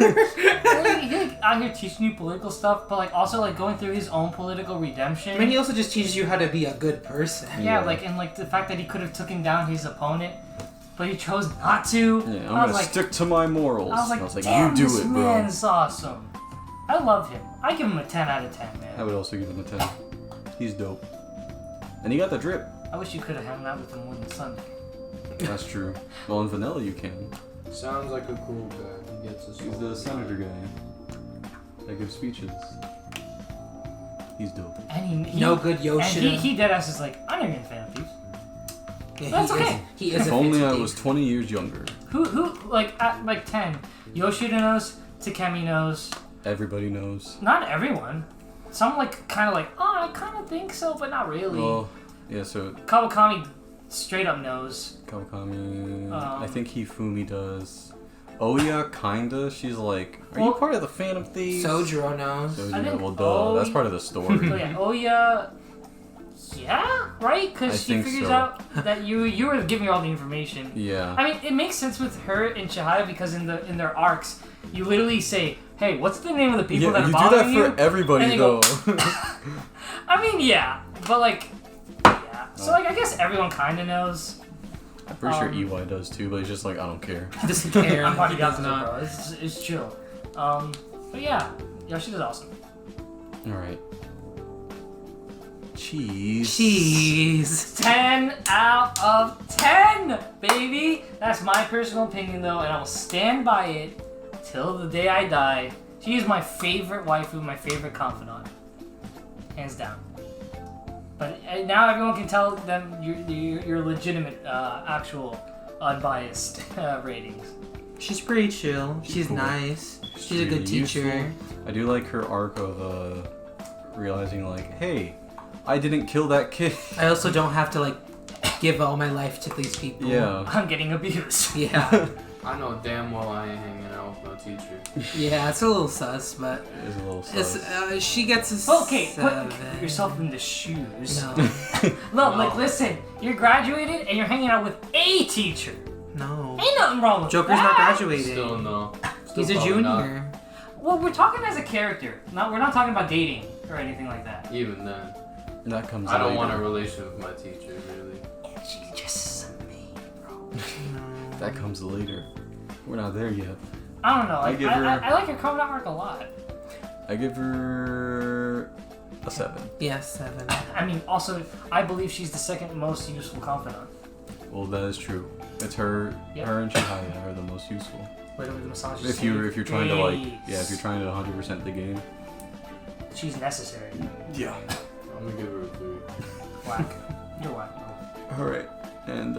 He's like out here teaching you political stuff, but like also like going through his own political redemption. I mean, he also just teaches you how to be a good person. yeah, Yeah. like, and like the fact that he could have taken down his opponent, but he chose not to. Yeah, I'm I gonna was like, stick to my morals. I was like, you damn, do this it, bro. man's awesome. I love him. I give him a 10 out of 10, man. I would also give him a 10. He's dope. And he got the drip. I wish you could have hung out with him more than Sunday. That's true. Well, in Vanilla you can. Sounds like a cool guy. He gets his He's the senator guy that gives speeches. He's dope. And he No good Yoshida. And he dead ass is like, I'm not even a fan of Thieves. Yeah, That's he okay. Is, he is If a only I fancy was thief. 20 years younger. Who like at like 10, Yoshida knows, Takemi knows. Everybody knows. Not everyone. Some like kind of like, oh, I kind of think so, but not really. Well, yeah, so Kawakami straight up knows. Kawakami, I think Hifumi does. Oya, kinda. She's like, are Well- you part of the Phantom Thieves? Sojiro knows. So, I think well, duh. That's part of the story. Oh yeah, Oya, Yeah, right? I Because she think figures so. out that you were giving her all the information. Yeah. I mean, it makes sense with her and Chihaya because in their arcs, you literally say, "Hey, what's the name of the people that are you do bothering that for everybody And they though. go- I mean, yeah, but like, yeah. So like, I guess everyone kind of knows. I'm pretty sure EY does too, but he's just like, I don't care. He doesn't care. I'm He party does opposite, not. bro. It's chill. But yeah, Yoshida's awesome. All right. Cheese. 10 out of 10, baby. That's my personal opinion though, and I will stand by it till the day I die. She is my favorite waifu, my favorite confidant, hands down. But now everyone can tell them your legitimate, actual, unbiased ratings. She's pretty chill. She's cool. nice. She's a good Really teacher. useful. I do like her arc of realizing like, hey, I didn't kill that kid. I also don't have to like give all my life to these people. Yeah. I'm getting abused. Yeah. I know damn well I ain't hanging out with no teacher. Yeah, it's a little sus, but It's a little it's, sus. she gets a Okay, put 7. yourself in the shoes. No. No, like listen, you're graduated and you're hanging out with a teacher. No. Ain't nothing wrong with Joker's not that. graduating. Still no. Still He's a probably junior. Well, we're talking as a character. We're not talking about dating or anything like that. Not. Even then, That comes I don't later. want a relation with my teacher, really. She just a me, bro. No. That comes later. We're not there yet. I don't know. I Like, give I, her- I like her coming out arc a lot. I give her a 7. Yeah, 7. I mean, also, I believe she's the second most useful confidant. Well, that is true. It's her, Yeah. her and Chihaya are the most useful. Literally, the massage. If you're trying to like, days. yeah, if you're trying to 100% the game. She's necessary. Yeah. I'm gonna give her a 3. Whack. You're whack, bro. All right, and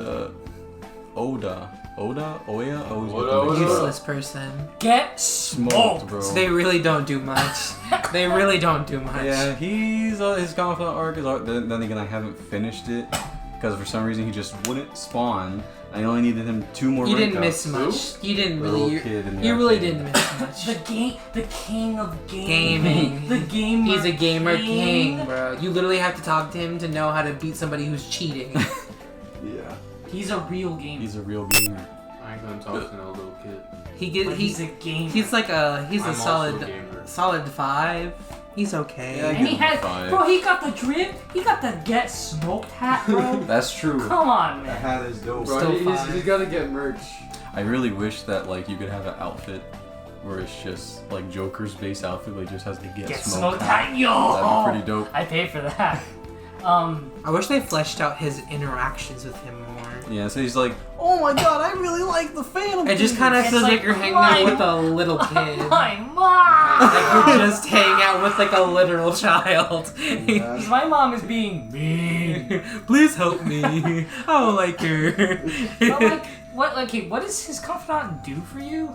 Oya, I always get Oda, them mixed up. Useless person. Get Smoked, smoked, bro. They really don't do much. They really don't do much. Yeah, he's his confidant arc is. Then again, I haven't finished it because for some reason he just wouldn't spawn. I only needed him 2 more. You rank didn't miss ups. much. You didn't The really. little You, kid in the you really arcade. didn't miss much. the king of gaming. Gaming. The gamer. He's a gamer king, bro. You literally have to talk to him to know how to beat somebody who's cheating. Yeah, He's a real gamer. he's a real gamer. I ain't gonna talk to no little kid. But he's a gamer. He's like he's I'm a also a gamer. solid 5. He's okay. Yeah, I and he give him had, 5. bro. He got the drip. He got the get smoked hat, bro. That's true. Come on, man. hat is dope. Bro, Still he's 5. gotta get merch. I really wish that like you could have an outfit where it's just like Joker's base outfit, but he just has the get Get smoked smoked hat. hat, yo. That'd be pretty dope. I pay for that. I wish they fleshed out his interactions with him more. Yeah, so he's like, oh my god, I really like the Phantom. It just kind of It's feels like, like you're hanging why? out with a little kid. My mom. Like you're just hanging out with like a literal child. My mom is being mean. Please help me. I don't like her. But like, what does his confidant do for you?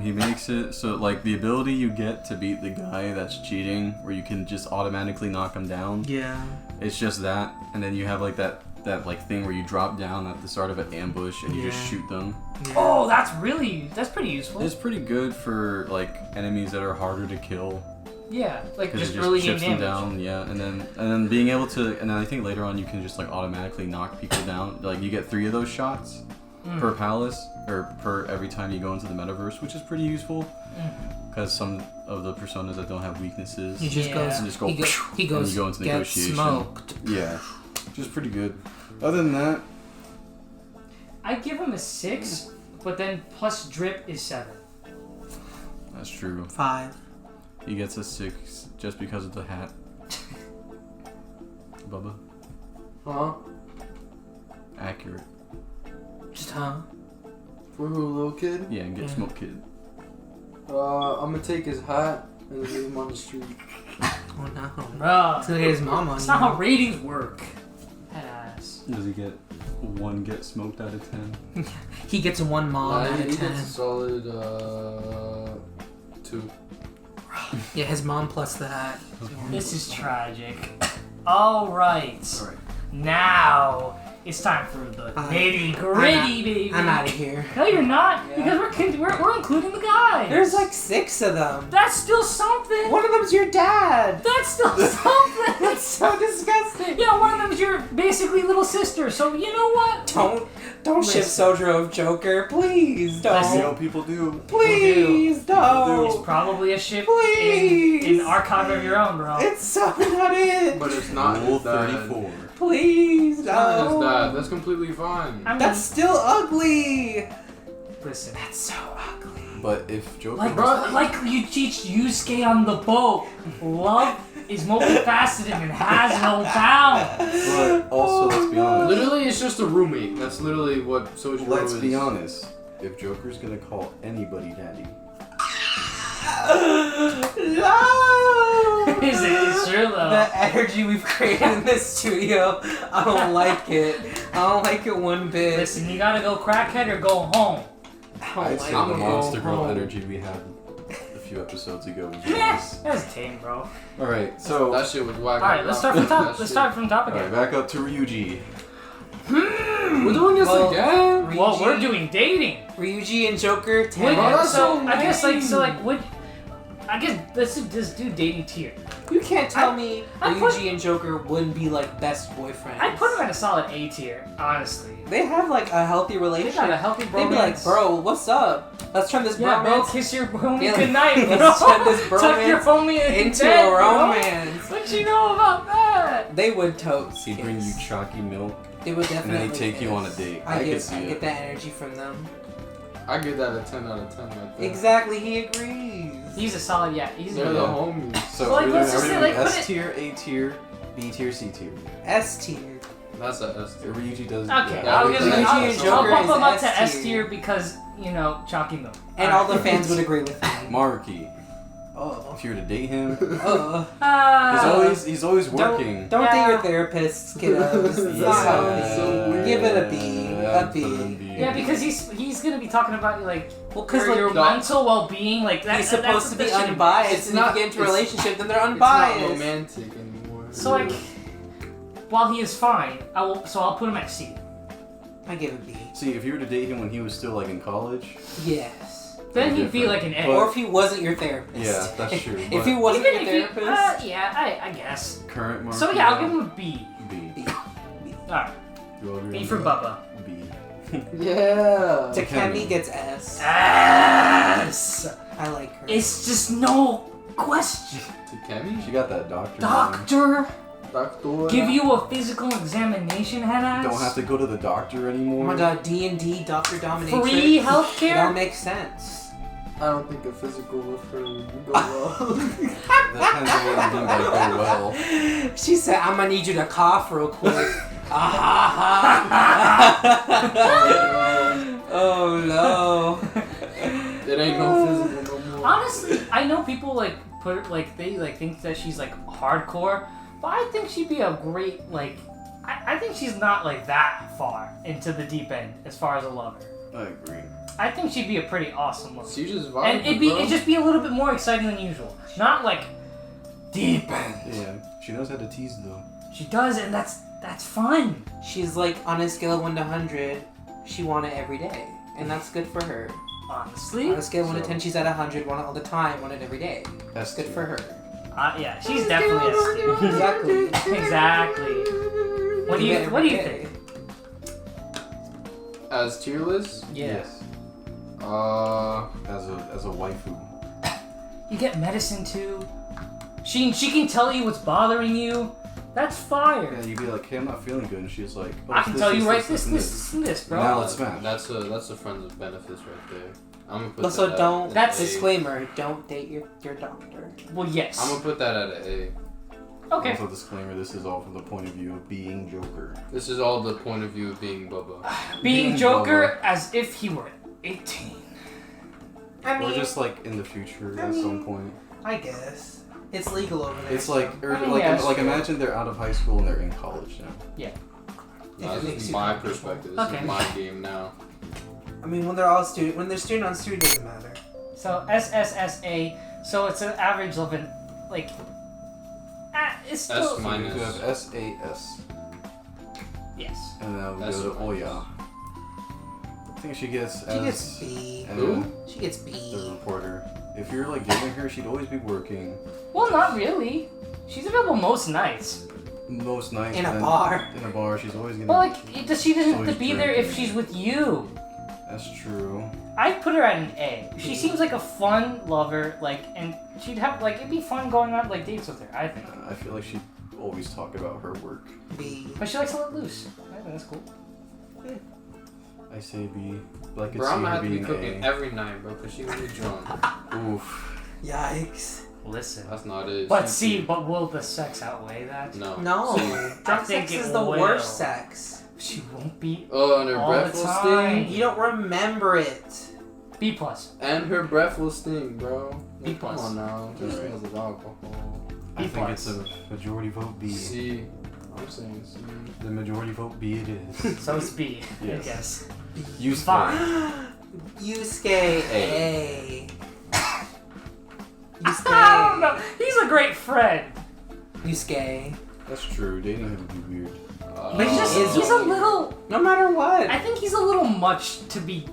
He makes it so like the ability you get to beat the guy that's cheating, where you can just automatically knock him down. Yeah. It's just that, and then you have like that like thing where you drop down at the start of an ambush and you just Yeah. shoot them. Oh, that's pretty useful. It's pretty good for like enemies that are harder to kill Yeah, like because just it just early game chips them damage. down. Yeah, and then being able to, and then I think later on you can just like automatically knock people down. Like you get 3 of those shots per palace or per every time you go into the metaverse, which is pretty useful because some of the personas that don't have weaknesses. He just Yeah. goes. And just go, he and goes. you go into Get negotiation. smoked. Yeah, just pretty good. Other than that, I give him a 6, but then plus drip is 7. that's true. 5. He gets a 6 just because of the hat. Bubba, Huh? accurate. Just huh? For who, little kid? Yeah, and get Yeah. smoke kid. I'm gonna take his hat and leave him on the street. Oh no. Bruh. He's gonna get his mom on That's you. not how ratings work. Ass. Does he get 1 get smoked out of 10? He gets 1 mom Nah, out he of gets 10. a solid 2. Yeah, his mom plus the hat. This is tragic. Alright. Alright. Now it's time for the nitty gritty, baby. I'm out of here. No, you're not, Yeah. because we're including the guys. There's like 6 of them. That's still something. One of them's your dad. That's still something. That's so disgusting. Yeah, one of them's your basically little sister. So you know what? Don't ship Listen. Sojiro of Joker, please don't. You know people do. Please It's don't. probably a ship Please. in archive of your own, bro. It's so not it. But it's not Rule his dad. 34. Please It's not his no. dad. That's completely fine. I mean, That's still ugly. listen. That's so ugly. But if Joker Like, was like you teach Yusuke on the boat. Love is multifaceted and has no bounds. But also, let's be honest. Literally, it's just a roommate. That's literally what Sojiro Let's is. be honest. If Joker's gonna call anybody daddy, No. It's true though. The energy we've created in this studio, I don't like it. I don't like it one bit. Listen, you gotta go crackhead or go home. I don't I'd like say I'm the it. gonna go Monster Girl home. energy we had a few episodes ago was Meh, nice. that's tame, bro. Alright, so. That shit was whack. All right, let's start from top. Let's start from top Alright, again. back up to Ryuji. We're doing this Well, again. Well, we're doing dating. Ryuji and Joker 10. Wait, Bro, that's so so I guess lame. what? I guess let's just do dating tier. You can't tell me I Ryuji put- and Joker wouldn't be like best boyfriends. I put them at a solid A tier, honestly. They have like a healthy They relationship. got a healthy bromance. They'd be like, bro, what's up? Let's turn this Yeah, bro, bromance kiss your homie Yeah, goodnight, bro. let's turn this Tuck your bromance homie in into bed, a bro. romance. What you know about that? They would totes. He'd bring you chalky milk, They would and definitely. then he'd take you on a kiss. date. I could get see get it. that energy from them. I give that a 10 out of 10 right there. Exactly, he agrees. He's a solid, yeah. He's They're a the Yeah. homies. So, Like, we're let's doing just say, everything like, put S tier, A tier, B tier, C tier. S tier. That's a S tier. Ryuji does. Okay, Yeah, I'll we give can it. Ryuji I'll, and I'll Joker bump is him up to S S tier. tier because chalky milk. And all the fans would agree with me. Marky. Oh. If you were to date him, he's always working. Don't Yeah. date your therapists, kiddos. It's not healthy. so Give it a B. Yeah, A put it in B. B. Yeah, because he's gonna be talking about like Well, because your like, mental well-being, like that. he's supposed to be that shouldn't- unbiased. It's and not- if you get into a it's- relationship, then they're It's not unbiased. romantic anymore. So like, while he is fine, I'll put him at C. I give it B. See, if you were to date him when he was still like in college, Yes. Then he'd be Different. like an A. But- Or if he wasn't your therapist. yeah, that's true. If But he wasn't Even your if he, therapist, yeah, I guess. current Marky. So yeah, I'll give him a B. B. Alright, You all agree B on for that? Bubba. B. Yeah. Takemi gets S. S. I like her. It's just no question. Takemi? She got that doctor. Doctor, Doctor. give you a physical examination, head ass. Don't have to go to the doctor Oh anymore. my god, D&D, Doctor Dominatrix. Free It all healthcare. makes sense. I don't think a physical with her would go well. Depends on what you mean by go well. She said, I'm gonna need you to cough real quick. Oh no. It ain't no physical no more. Honestly, I know people like put like they like think that she's like hardcore, but I think she'd be a great like. I think she's not like that far into the deep end as far as a lover. I agree. I think she'd be a pretty awesome lover. She just vibes. And it'd just be a little bit more exciting than usual. Not like deep end. Yeah, she knows how to tease though. She does, and that's fun. She's like, on a scale of 1 to 100, she want it every day. And that's good for her. Honestly. On a scale of 1 to So- 10, she's at 100, want it all the time, want it every day. That's good for her. Yeah, she's definitely a steal. Exactly. Exactly. What do you Every day. think? As tier list? Yes. Uh, As a waifu. You get medicine too. She can tell you what's bothering you. That's fire. Yeah, you'd be like, hey, I'm not feeling good, and she's like, oh, I it's can this, tell you this, right this, this, and this, bro. Now let's smash. that's a friends with benefits right there. I'm gonna put Also, that don't, at That's an A. disclaimer, don't date your doctor. Well, yes. I'm gonna put that at an Okay. Also, disclaimer: this is all from the point of view of being Joker. A. This is all the point of view of being Bubba. Being Joker as if he were 18. I Or just like in the future I at some mean- point. I guess. It's legal over there. It's like, or I mean, like, yeah, like sure. imagine they're out of high school and they're in college now. If No, it this makes is you my comfortable. perspective. This Okay. is my game now. I mean, when they're all when they're student on student, doesn't matter. So SSSA. So it's an average of an like. It's still. S minus. You have SAS. Yes. And then we That's go to nice. Oya. I think she gets B. Who? She gets the B. reporter. If you're like giving her, she'd always be working. Well, not really. She's available most nights. Most nights. In a then bar. In a bar, she's always gonna. But like, she doesn't have to always be there if drinking. she's with you. That's true. I'd put her at an A. She seems like a fun lover, like, and she'd have like it'd be fun going on like dates with her. I think. I feel like she'd always talk about her work. B. But she likes to let loose. I think that's cool. I say B. But I could Bro, see I'm gonna her have to be being cooking A. every night, bro, because she gonna be drunk. Oof. Yikes. Listen. That's not it. But She- see, but will the sex outweigh that? No. No. See? Drunk think sex it is the will. worst sex. She won't be Oh, and her all breath the will time. sting. You don't remember it. B plus. And her breath will sting, bro. B Come plus. on now. Just because of alcohol. I B think it's plus. a majority vote B. C. I'm saying C. The majority vote B it is. So it's B, Yes. I guess. You Fine. Yusuke A. A. I don't know. He's a great friend. Yusuke. That's true. Dating him would be weird. But he's just is he's a little No matter what. I think he's a little much to be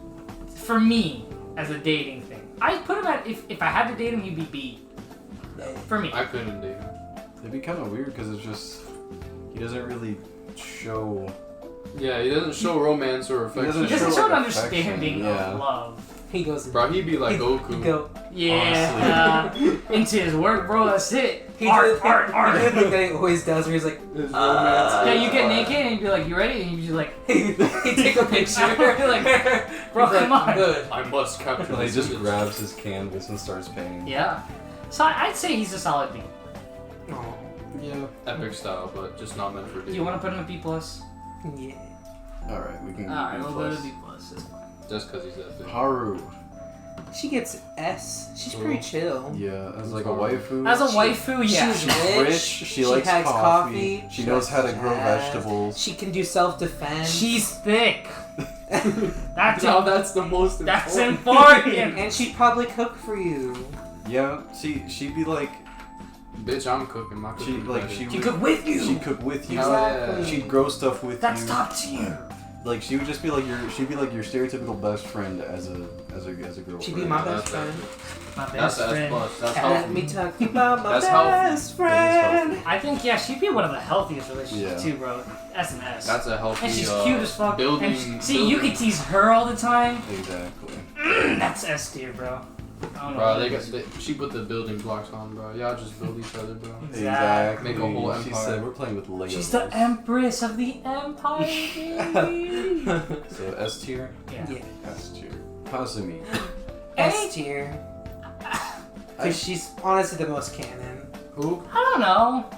for me as a dating thing. I put him at if I had to date him he'd be B. For me. I couldn't date him. It'd be kind of weird because it's just he doesn't really show. Yeah, he doesn't show romance or He affection. doesn't He doesn't show, show like, understanding affection, of love. He goes. Bro, he'd be like He'd Goku. go. Yeah. Into his work, bro, that's it. He Art, did art, the art. thing that he always does, where he's like, His romance. Yeah, you get naked and you'd be like, you ready? And you'd be like, he take a picture. I'd be like, bro, He's come like, on. Good. I must capture And he this just image. grabs his canvas and starts painting. Yeah. So I'd say he's a solid B. Oh, Yeah. Epic style, but just not meant for Do dating. you want to put him at B plus? yeah. All right, we can. Alright, B we'll go to plus. B plus. It's fine. Just because he's epic. Haru. She gets S. She's Cool. pretty chill. Yeah, as like a Haru. waifu. As a waifu, yeah. she's She's rich. She likes has coffee. coffee. She knows how to likes grow jazz. vegetables. She can do self-defense. She's thick. That's Now it. that's the most That's important. important. and she'd probably cook for you. Yeah, she'd be like Bitch, I'm cooking. My she cooking like better. she She could with you. she'd cook with you. Hell yeah. She'd grow stuff with That's you. top tier. Like she would just be like your stereotypical best friend as a girlfriend. She'd be my Yeah, best friend. My That's best S friend. plus. That's Cat. Let healthy. me talk about my That's healthy. best That is friend. I think yeah, she'd be one of the healthiest relationships Yeah. too, bro. S and S. That's a healthy. And she's cute as fuck. Building. And you could tease her all the time. Exactly. That's S tier, bro. I don't know Bro, what it is. she put the building blocks on, bro. Y'all just build each other, bro. Exactly. Make a whole She empire. said we're playing with Legos. She's the empress of the empire, baby. So S tier. Yeah. Yeah. S tier. Kasumi. S tier. Because she's honestly the most canon. Who? I don't know.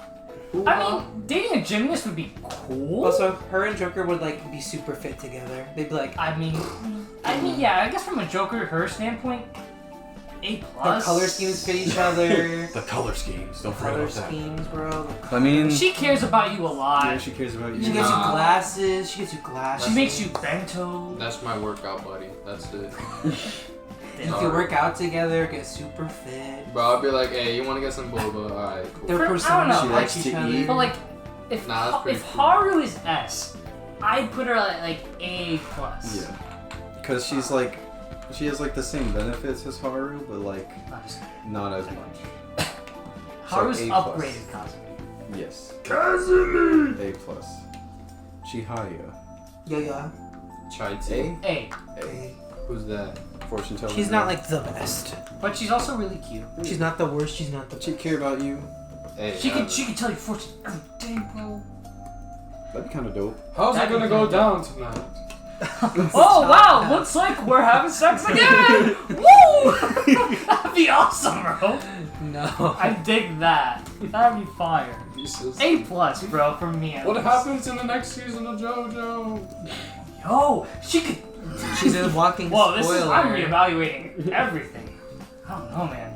Who? I mean, dating a gymnast would be cool. Also, her and Joker would like be super fit together. They'd be like, I mean, yeah. I guess from a Joker, her standpoint, A their plus. color schemes fit each other. The color schemes. Don't forget Color about that. schemes, bro. I mean, She cares about you a lot. yeah, she cares about you. She gets you Nah. glasses. She gets you glasses. She makes you bento. That's my workout buddy. That's it. You can work out together, get super fit. Bro, I'll be like, hey, you want to get some boba? Alright, cool. Their I don't personas know. She like likes each to other. eat. But like, if Nah, that's pretty if cool. Haru is S, I'd put her at like A plus. Yeah. Because she's like, she has like the same benefits as Haru, but like I'm just kidding. not as much. Haru's A plus. upgraded Cosmo. Yes. Kazumi! A plus. Chihaya. Yeah. Chai A. tea. A, Okay. Who's that? Fortune teller. She's not like the best. but she's also really cute. She's not the worst. She's not the. She'd care about you. Hey, She can tell your fortune every day, bro. That'd be kind of dope. How's That it gonna can go be- down tonight? Oh wow! Looks like we're having sex again. Woo! That'd be awesome, bro. No. I dig that. That'd be fire. Jesus. A plus, bro, for me. at What least. happens in the next season of JoJo? Yo, she could. She's a walking Whoa, this is. I'm spoiler. reevaluating everything. I don't know, man.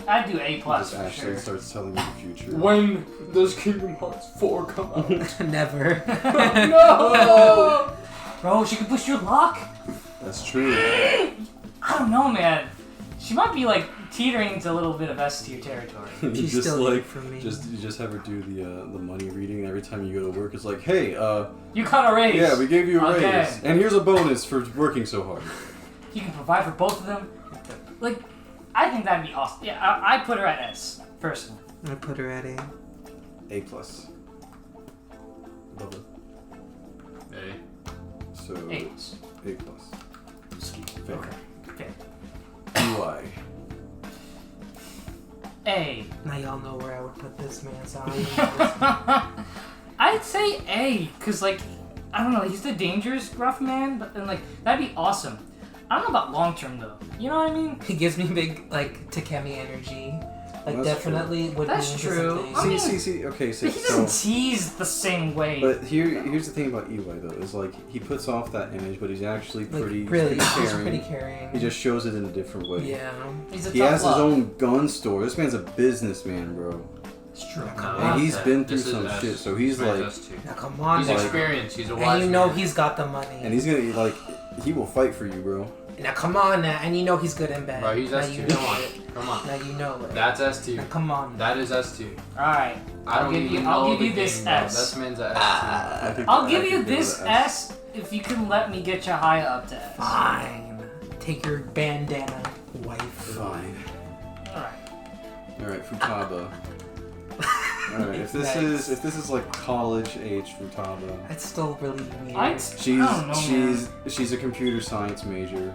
I'd do A plus Just for Ashley sure. starts telling me the future. When does Kingdom Hearts 4 come out? Never. No! Bro, she could push your luck. That's true. I don't know, man. She might be like teetering into a little bit of S tier territory. She's just still like for me. you just have her do the money reading every time you go to work. It's like, hey, You got a raise. yeah, we gave you a Okay. raise, and here's a bonus for working so hard. You can provide for both of them. Like, I think that'd be awesome. Yeah, I put her at S personally. I put her at A. A plus. Love it. Hey. So A. A plus. Fair. Okay. Fair. UI. A. Now y'all know where I would put this man. So I'd say A, cause like, I don't know, he's the dangerous rough man, but then like that'd be awesome. I don't know about long term though. You know what I mean? he gives me big like Takemi energy. Like That's definitely would That's be into true. something. I mean, See. Okay, But he so. doesn't tease the same way. But here's the thing about EY though, is like he puts off that image, but he's actually Like, pretty really, pretty he's caring. pretty caring. He just shows it in a different way. Yeah. He's a He tough has love. his own gun store. This man's a businessman, bro. It's true. And he's been through This is some S. shit, so he's This man's like, S tier. Now come on, He's now. experienced. He's a wise And you know man. he's got the money. and he's gonna like, he will fight for you, bro. Now come on now, and you know he's good and bad. Bro, he's now S you tier. know Come on. it. Come on. Now you know it. That's S tier. Now come on. That is S tier. All right. I don't even know I'll give the you this game, bro. S. This man's a S I think I'll I give could you go this to S if you can let me get you higher up to S. Fine. Take your bandana, wife. Fine. All right. All right, Futaba. All right, if this Nice. is like college age Futaba, That's still really weird. I don't know, she's a computer science major,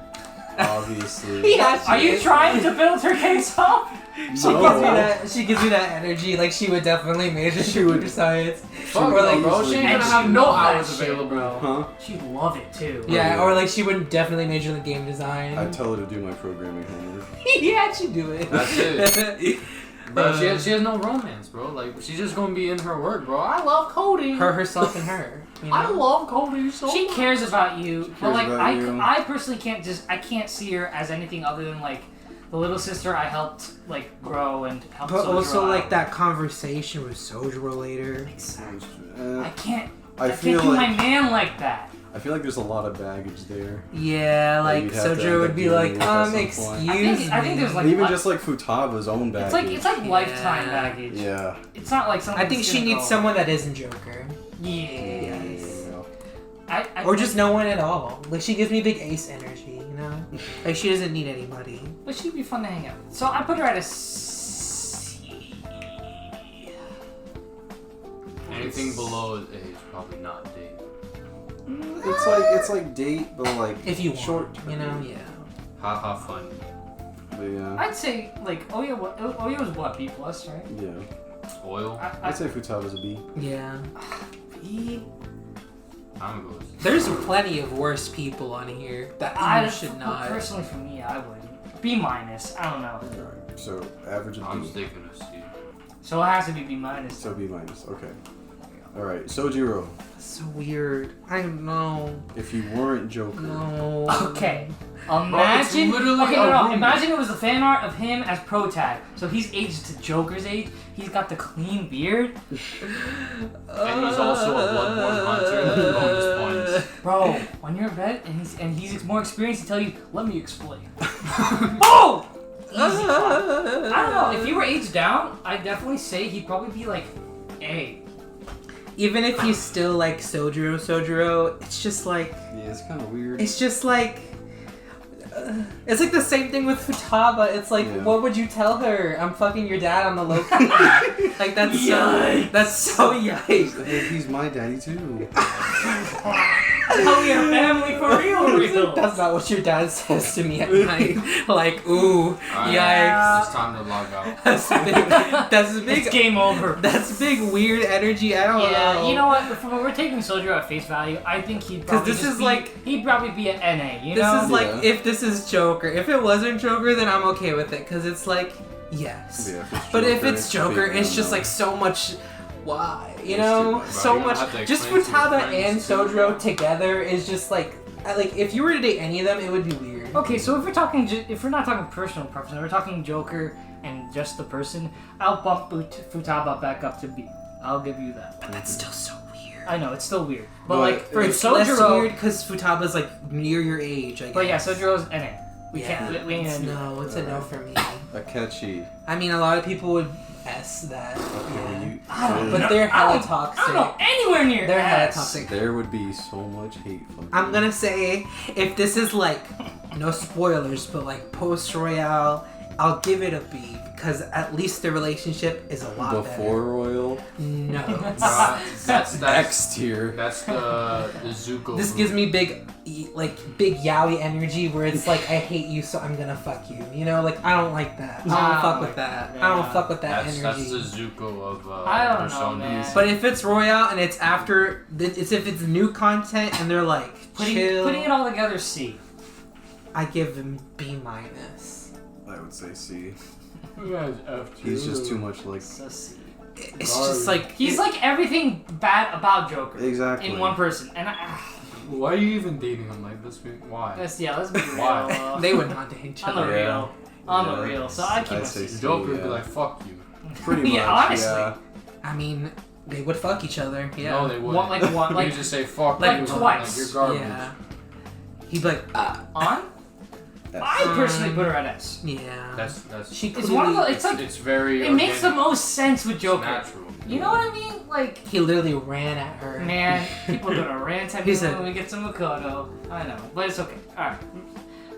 obviously. Yeah, Are you trying to build her case up? She gives me that. She gives me that energy. Like she would definitely major in computer science. Fuck, Or like, bro. She ain't And gonna she have no love that hours shit, available. bro. Huh? She'd love it too. yeah, yeah. or like she would definitely major in game design. I'd tell her to do my programming homework. yeah, she'd do it. That's it. Bro, she has no romance, bro. Like, she's just gonna be in her work, bro. I love coding. herself and her. You know? I love coding so She much. cares about you, but cares like about you. I personally can't see her as anything other than like the little sister I helped like grow and help. But Sojiro also like out. that conversation with Sojiro later. I can't. I I feel can't do like my man like that. I feel like there's a lot of baggage there. Yeah, like you'd have to end Sojiro would up be dealing like, with at some excuse point. me. I think there's like And even li- just like Futaba's own baggage. it's like lifetime Yeah. baggage. yeah. It's not like something. I think she needs someone that isn't Joker. Yes. Yeah. I Or just no one at all. Like she gives me big ace energy, you know? Like she doesn't need anybody. But she'd be fun to hang out with. So I put her at a C. Anything below his age, probably not date. It's like date, but like If you short want, you know? Yeah. Have fun. But yeah. I'd say like Oyo's what, B plus, right? Yeah. Oil. I'd say Futaba's a B. Yeah. B. Time goes. There's plenty of worse people on here that I you should not. Personally, for me, I wouldn't. B minus. I don't know. Alright. So average of I'm B. sticking to C. So it has to be B minus. So B minus. Okay. Alright. Sojiro. So weird. I don't know. If you weren't Joker. No. Okay. it's Imagine. literally Okay, a no. room. Imagine it was the fan art of him as pro tag. So he's aged to Joker's age. He's got the clean beard. And he's also a bloodborne hunter. That's bonus points. Bro, when you're in bed and he's more experienced, he tell you, "Let me explain." Oh. Easy fun. I don't know. If he were aged down, I'd definitely say he'd probably be like A. Even if he's still like Sojiro, it's just like Yeah, it's kind of weird. it's just like it's like the same thing with Futaba. It's like, Yeah. what would you tell her? I'm fucking your dad on the low key. Like that's so yikes. Hey, he's my daddy too. Tell me a family for real. That's not what your dad says to me at night. Like, ooh, Alright, yikes. It's time to log out. That's big. That's It's big. game over. That's big weird energy. I don't Yeah, know. you know what? From we're taking Sojiro at face value, I think he'd probably this just is be, like- he'd probably be an NA. You This know? is like Yeah. if this is Joker. If it wasn't Joker, then I'm okay with it because it's like yes. Yeah, if it's But if Joker, it's Joker, big it's just no-no. like so much. Why? You It's know, too much. so Bro, you're much. gonna have to Just explain to your Futaba friends, and too. Sojiro together is just like if you were to date any of them, it would be weird. Okay, so if we're talking, if we're not talking personal preference, we're talking Joker and just the person. I'll bump Futaba back up to B. I'll give you that. But that's still so weird. I know it's still weird, but But like for It's less Sojiro, weird because Futaba's like near your age. I guess. but yeah, Sojiro's NA. We can't. We ain't it's gonna do no. It's a no for me. Akechi. I mean, a lot of people would S that. Okay, Yeah. you, I don't But know. they're hella I don't toxic. know anywhere near They're hella S. toxic. there would be so much hate. I'm gonna say, if this is like, no spoilers, but like post Royale, I'll give it a B because at least the relationship is a lot Before Royal, better. No. That's X tier. That's the Zuko. This gives me big yaoi energy where it's like, I hate you, so I'm gonna fuck you. You know, like, I don't like that. I don't fuck with that. I don't fuck with that That's energy. the Zuko of I don't know, Persona. man. But if it's Royale and it's after, it's if it's new content and they're like, chill, Putting it all together, C. I give him B minus. I would say C. You guys F tier. He's just too much like. So C. It's just like, He's like everything bad about Joker. Exactly. In one person, and Why are you even dating him? Like, let's be why? let's be real. Why? they would not date each On the other. Yeah. real. On the Yeah, real. So I keep I'd a say C. C. Joker would be yeah. like, fuck you. Pretty much. Yeah, honestly. Yeah. I mean, they would fuck each other. Yeah. No, they wouldn't. One, You just say fuck like you. twice. Like, you're garbage. Yeah. He'd be like, On? I personally put her at S. yeah. That's She It's one of the. It's like it's very. it makes the organic. most sense with It's Joker. natural. You know what I mean? Like, He literally ran at her. man, people are gonna rant at He me said- when we get some Avocado. I know, but it's okay. All right.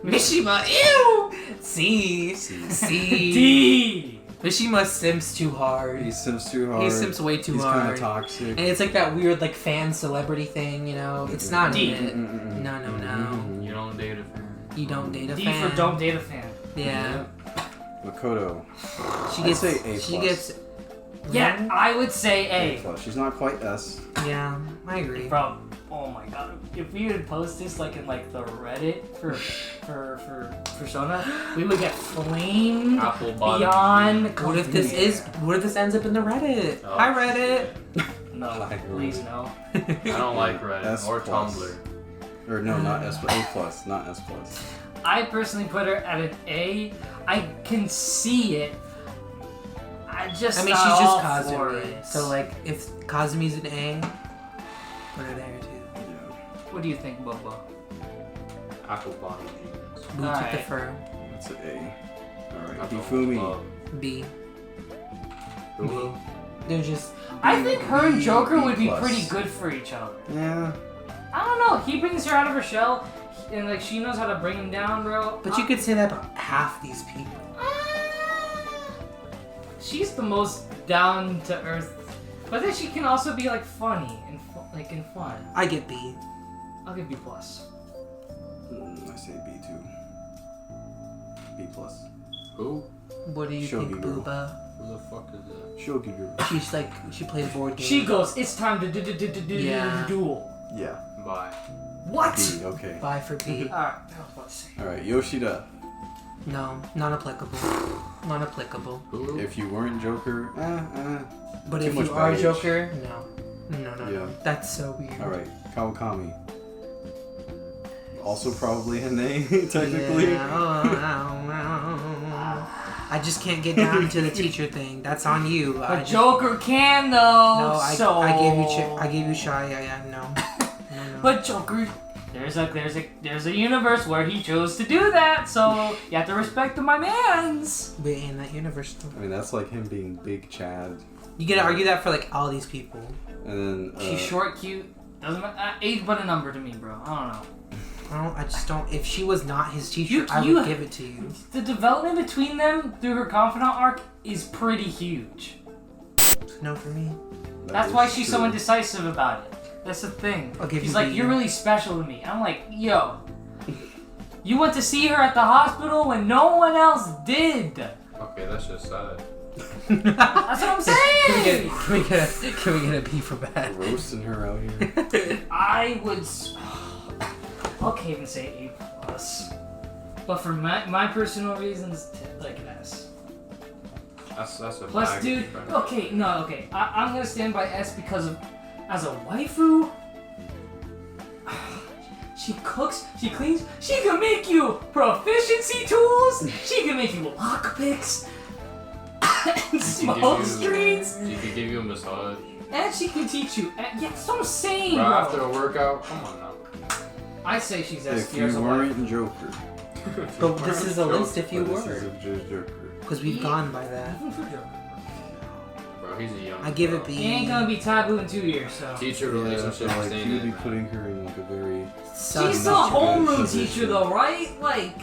Mishima, ew! C. C. C. D. Mishima simps too hard. He simps too hard. He simps way too He's kind hard. of toxic. And it's like that weird like fan celebrity thing, you know? It's not D. in it. No, no, no. You don't date a fan. You don't date a D fan. for don't date a fan. Yeah. Makoto. She I'd gets. say A+. She gets. Yeah, I would say A. A+. She's not quite S. Yeah, I agree. Bro, oh my god. If we would post this like in like the Reddit for Persona, we would get flamed Apple bottom. beyond. What if this is? What if this ends up in the Reddit? Oh. Hi Reddit. No, Hi, please no. I don't like Reddit S+. or Tumblr. Or no, not S+. A+, not S+. I personally put her at an A. I can see it. I just. I mean, not she's all just for Kazumi. it. So like, if Kazumi's an A, put her there too. Yeah. What do you think, Bobo? Apple bottom jeans. Boots with the Alright. fur. That's an A. Alright, Apple Hifumi. love. B. Hulu? They're just. I think her and Joker would be B+. pretty good for each other. Yeah. I don't know. He brings her out of her shell, and like she knows how to bring him down, bro. But you could say that about half these people. She's the most down to earth, but then she can also be like funny and and fun. I get B. I'll give B plus. I say B too. B+. Who? What do you Shogi think, girl. Booba? Who the fuck is that? Shogi girl. She's like, she plays board games. She goes, it's time to Yeah. duel. Yeah. Bye. What? B, okay. Bye for B. Alright, I was about to say. Alright, Yoshida. No, non applicable. Non applicable. Hulu? If you weren't Joker, But Too if much you are baggage. Joker, no. No. Yeah. That's so weird. Alright, Kawakami. Also probably an A, technically. Yeah. I just can't get down to the teacher thing. That's on you. I But just- Joker can though. No, so I gave you shy. Yeah, no. No. But Joker, there's a universe where he chose to do that, so you have to respect my man's. But in that universe, though. I mean, that's like him being Big Chad. You gotta argue that for like all these people. And then. She's short, cute. Doesn't matter. Age but a number to me, bro. I don't know. I just don't. If she was not his teacher, You- I you- would give it to you. The development between them through her confidant arc is pretty huge. No for me. That's why she's so indecisive about it. That's the thing. I'll give She's you like, B. you're really special to me. I'm like, yo. You went to see her at the hospital when no one else did. Okay, that's just sad. That's what I'm saying. Can we get a B for bad? Roasting her out here. I would. I'll even say A plus. But for my personal reasons, like an S. That's a Plus, baggage, dude. friend. Okay, no, okay. I'm gonna stand by S because of, as a waifu, she cooks, she cleans, she can make you proficiency tools. She can make you lockpicks and She can smoke give you- screens, She could give you a massage. and she can teach you. And, yeah, that's what I'm saying, Bro, bro. after a workout, come on now. I say she's S If tier as you a waifu. weren't Joker. But this is a list if you But this were. is a Joker. Because we've gone by that. Bro, he's a young. I give it bro. B. It ain't gonna be taboo in 2 years, so. Teacher Yeah, relationship like staying you would in, be man. putting her in like a very. She's a much good homeroom position. teacher though, right? Like,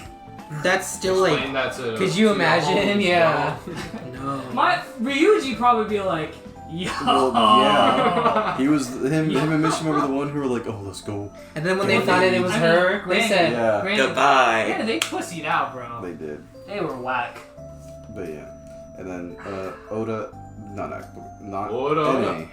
That's still Explain like. that to. Could you to imagine? your homies, Yeah. bro. No. my Ryuji probably be like, yo. Well, yeah. He was him and Mishima were the one who were like, oh, let's go. And then when Yeah, they found out it was I mean, her, they granted- said, Yeah, Granted, Goodbye. Yeah, they pussied out, bro. they did. They were whack. But yeah, and then Oda, not Oda. NA.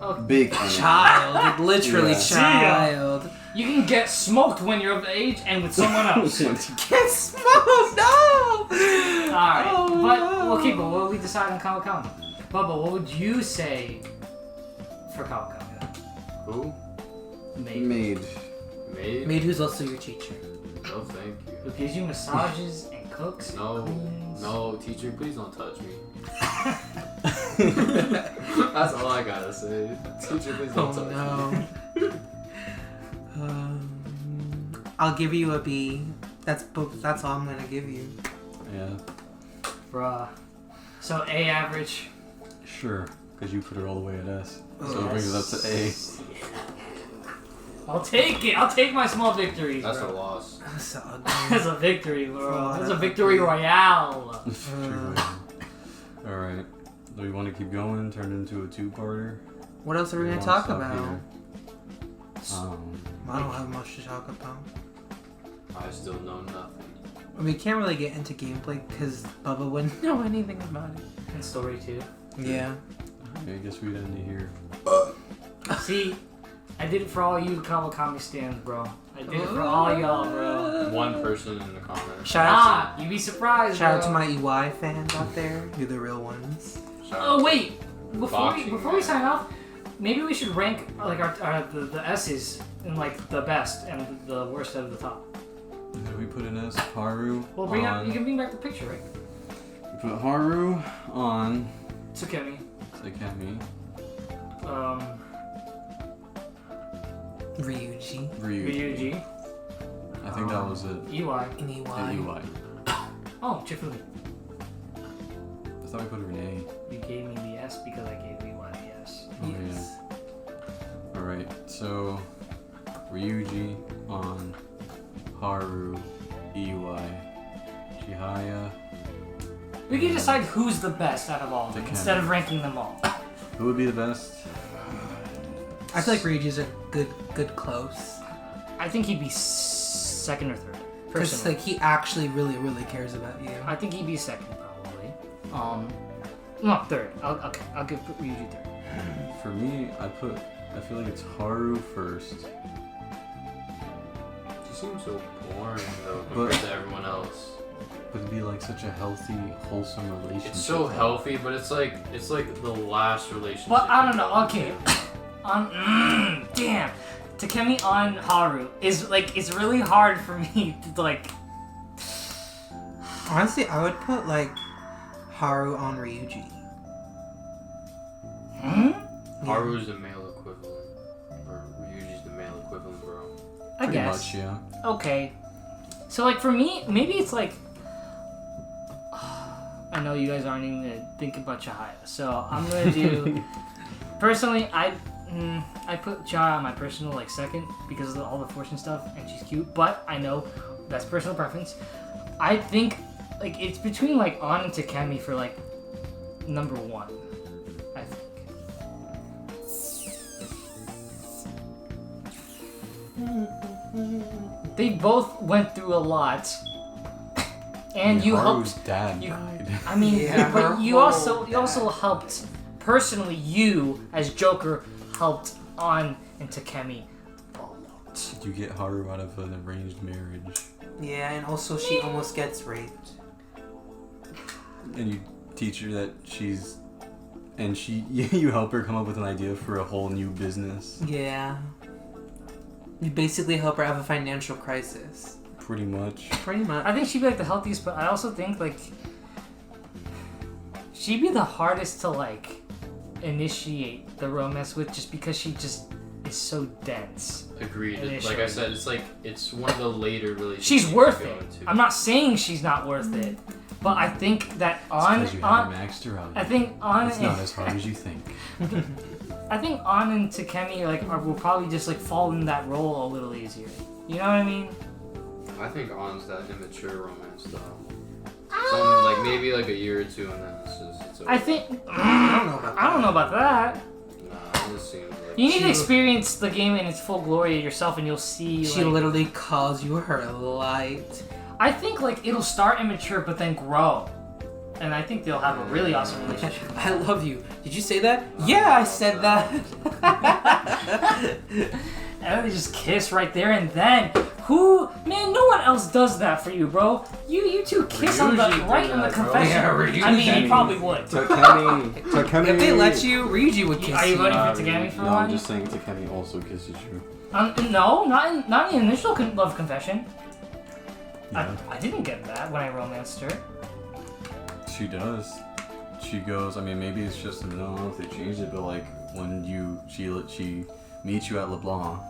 Oh. Big NA. child. Literally Yeah. child. You can get smoked when you're of age and with someone else. Get smoked! No! Alright, Oh, but no. okay, but what would we decide on Kawakami? Bubba, what would you say for Kawakami? Who? Maybe. Made. Me? Maid who's also your teacher. No, thank you. Who gives you massages and cooks and No, cleans? no, teacher, please don't touch me. That's all I gotta say. Teacher, please don't touch me. I'll give you a B. That's all I'm gonna give you. Yeah, Bruh. So A average. sure, because you put her all the way at S, so Oh, it brings it up to A. I'll take it. I'll take my small victories. That's a bro. loss. So That's a victory, bro. Oh, That's a that's victory okay. royale. All right, do we want to keep going? Turn it into a two-parter. what else are we We gonna won't talk stop about? here. I don't have much to talk about. I still know nothing. We can't really get into gameplay because Bubba wouldn't know anything about it. And story 2. Yeah. I guess we'd end it here. See, I did it for all you Kawakami stands, bro. I did it for all y'all, bro. One person in the comments. Shout out, Ah, you be surprised, shout out to bro. my EY fans out there. You're the real ones. Shout out Oh to- wait, before Boxing we man. sign off, maybe we should rank like the S's in like the best and the worst out of the top. And then we put an S. Haru Well, bring on. up. You can bring back the picture, right? We put Haru on Tsukemi. Sakemi. Ryuji. Ryuji. Ryuji. I think that was it. EY. And EY. And UI. Oh, Chifumi. I thought we put her in A. You gave me the S because I gave EY the S. Oh, Yes. yeah. Alright, so Ryuji on Haru, EY, Chihaya. We can decide who's the best out of all of them Tsukemi. instead of ranking them all. Who would be the best? I feel like Ryuji's a good close. I think he'd be second or third. Because Personally. like he actually really cares about you. I think he'd be second probably. No, third. I'll give Ryuji third. For me, I feel like it's Haru first. She seems so boring though But- compared to everyone else. But it'd be like such a healthy, wholesome relationship. It's so healthy, but it's like the last relationship. Well, I don't know. Okay. Damn. Takemi on Haru is like it's really hard for me to like. Honestly, I would put like Haru on Ryuji. Haru's the male equivalent, or Ryuji's the male equivalent, bro. I Pretty guess. much, yeah. Okay. So like for me, maybe it's like. I know you guys aren't even gonna think about Chihaya, so I'm gonna do. Personally, I put Chihaya on my personal like second because of all the fortune stuff, and she's cute. But I know that's personal preference. I think like it's between like On and Takemi for like number one. I think. They both went through a lot, and you Haru's helped. dad you- died. I mean, Yeah, but her you whole also helped personally. You as Joker helped On and Takemi a lot. You get Haru out of an arranged marriage, Yeah, and also she almost gets raped. and you teach her that she's, and you help her come up with an idea for a whole new business. Yeah. You basically help her have a financial crisis. Pretty much. Pretty much. I think she'd be like the healthiest, but I also think like she'd be the hardest to like initiate the romance with, just because she just is is so dense. Agreed. Initially. Like I said, it's one of the later relationships. She's you worth go it. into. I'm not saying she's not worth it, but I think that Because you on haven't maxed her out. I think on It's not as hard as you think. I think On and Takemi will probably just fall in that role a little easier. You know what I mean? I think On's that immature romance though. Something like maybe like a year or two, and then it's over. I think I don't know about that. Nah, this seems like You need to experience the game in its full glory yourself, and you'll see. She literally calls you her light. I think it'll start immature, but then grow, and I think they'll have a really awesome relationship. I love you. Did you say that? Yeah, I said that. And then they just kiss right there, and then man, no one else does that for you, bro. You two kiss on the Ryuji right did in the that, bro. confession. Yeah, Ryuji. I mean, he probably would. Takemi. If they let you, Ryuji would kiss Are you voting for No, Takemi for I'm one? just saying Takemi also kisses you. No, not in the initial love confession. Yeah. I didn't get that when I romanced her. She does. She goes. I mean, maybe it's just I don't know if they changed it, but when she meets you at LeBlanc.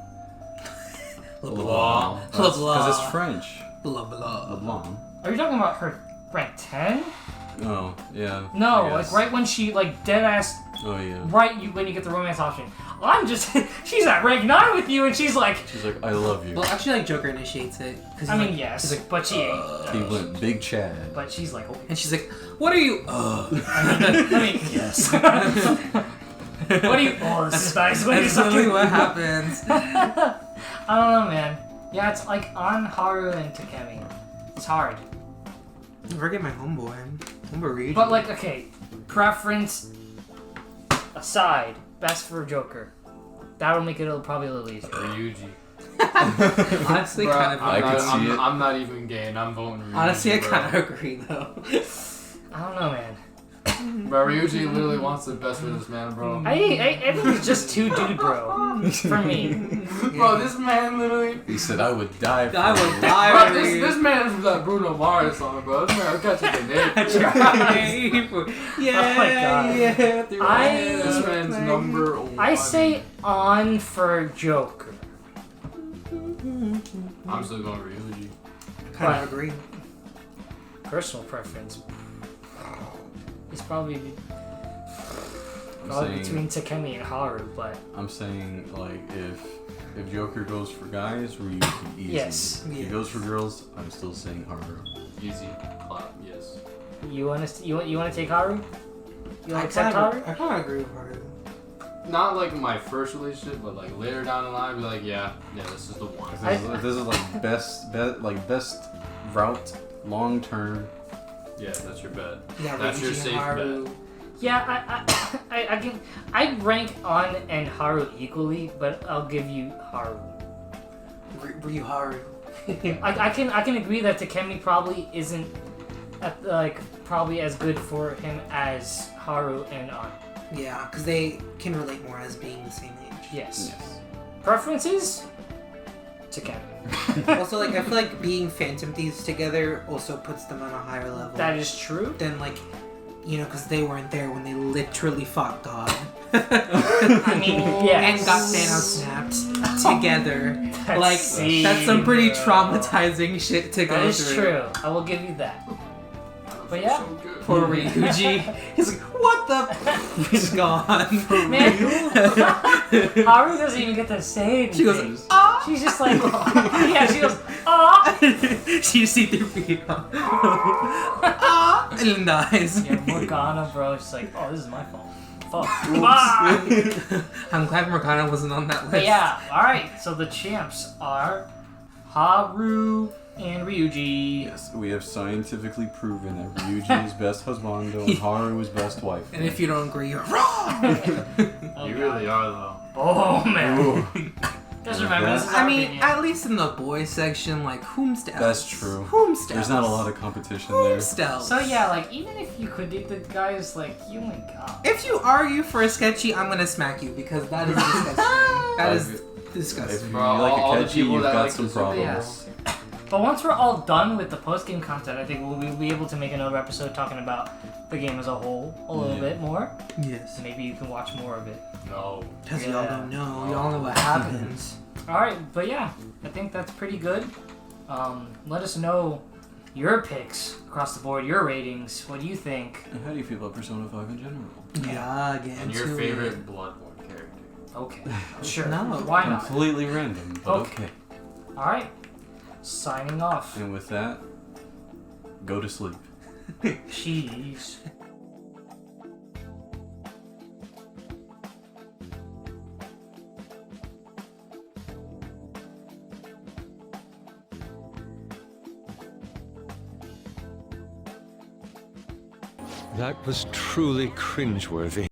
LeBlanc. Because LeBlanc. it's French. Blah blah. LeBlanc. Are you talking about her rank 10? Oh yeah. No, I guess. right when she dead ass Oh yeah. when you get the romance option. I'm just she's at rank 9 with you, and she's like. She's like, I love you. Well, actually, Joker initiates it. I mean, yes, she's like, but she ain't. He went Big Chad. But she's like, okay. and she's like, "What are you?" I mean, yes. What do you? Oh, this is nice. What are you That's literally sucking? what happens. I don't know, man. Yeah, it's on Haru and Takemi. It's hard. Forget my homeboy. Ryuji. But okay, preference aside, best for Joker. That'll make it probably a little easier. Ryuji. honestly, Bruh, kind of. I could see it. I'm not even gay, and I'm voting Ryuji. Honestly, I bro. kind of agree though. I don't know, man. Bro, Ryuji literally wants the best for this man, bro. I think he's just too dude, bro. For me. Bro, this man literally. He said, I would die for I you." would die Bro, for you. this man is from that Bruno Mars song, bro. This man will catch a grenade. Yeah, Oh my God. yeah. This man's number one. I say on for Joker. I'm still going Ryuji. Kind of agree. Personal preference. It's probably I'm saying, between Takemi and Haru, but I'm saying if Joker goes for guys, Ryuji easy. Yes. If he goes for girls, I'm still saying Haru. Easy. Clap, yes. you want to take Haru? You want I to accept kind Haru? of agree with Haru. Not like my first relationship, but later down the line, be like, yeah, this is the one. If this is best route, long term. Yeah, that's your bet. Yeah, That's your Ryuji safe and Haru. Yeah, I rank On and Haru equally, but I'll give you Haru. Ryu Haru. I can agree that Takemi probably isn't probably as good for him as Haru and On. Yeah, because they can relate more as being the same age. Yes. Yes. Preferences? Takemi. Also, I feel like being Phantom Thieves together also puts them on a higher level. That is true. than because they weren't there when they literally fought God. I mean, yes. And got Thanos snapped together. That's That's some pretty bro. traumatizing shit to go That is through. true. I will give you that. But yeah. So good. Poor Ryuji. He's like, what the? He's gone. Man, Haru doesn't even get to say anything. She goes, ah! She's just like, yeah, she goes, ah! She see through feet. Ah! And then dies. Yeah, Morgana, bro, she's like, oh, this is my fault. Fuck. Bye! I'm glad Morgana wasn't on that list. But yeah, alright, so the champs are Haru and Ryuji. Yes, we have scientifically proven that Ryuji is best husbando and Haru is best wife. And if you don't agree, you're wrong. Oh, You God. really are, though. Oh, man. Ooh, Just remember, this is our I mean, opinion. at least in the boys section, whomst else? That's true. Whomst There's else? not a lot of competition there. Whomst else? So yeah, even if you could date the guys, you ain't got. If you argue for a sketchy, I'm gonna smack you because that is disgusting. That is If disgusting. you Bro, like all a the catchy, people you've that got like some this- problems. Yes. But once we're all done with the post-game content, I think we'll be able to make another episode talking about the game as a whole a little bit more. Yes. Maybe you can watch more of it. No. Because y'all don't know. Y'all know what happens. Alright, but yeah, I think that's pretty good. Let us know your picks across the board, your ratings. What do you think? And how do you feel about Persona 5 in general? Yeah, get And into your favorite it. Bloodborne character. Okay, sure. No. Why not? Completely random, but okay. Alright, signing off. And with that, go to sleep. Jeez. That was truly cringeworthy.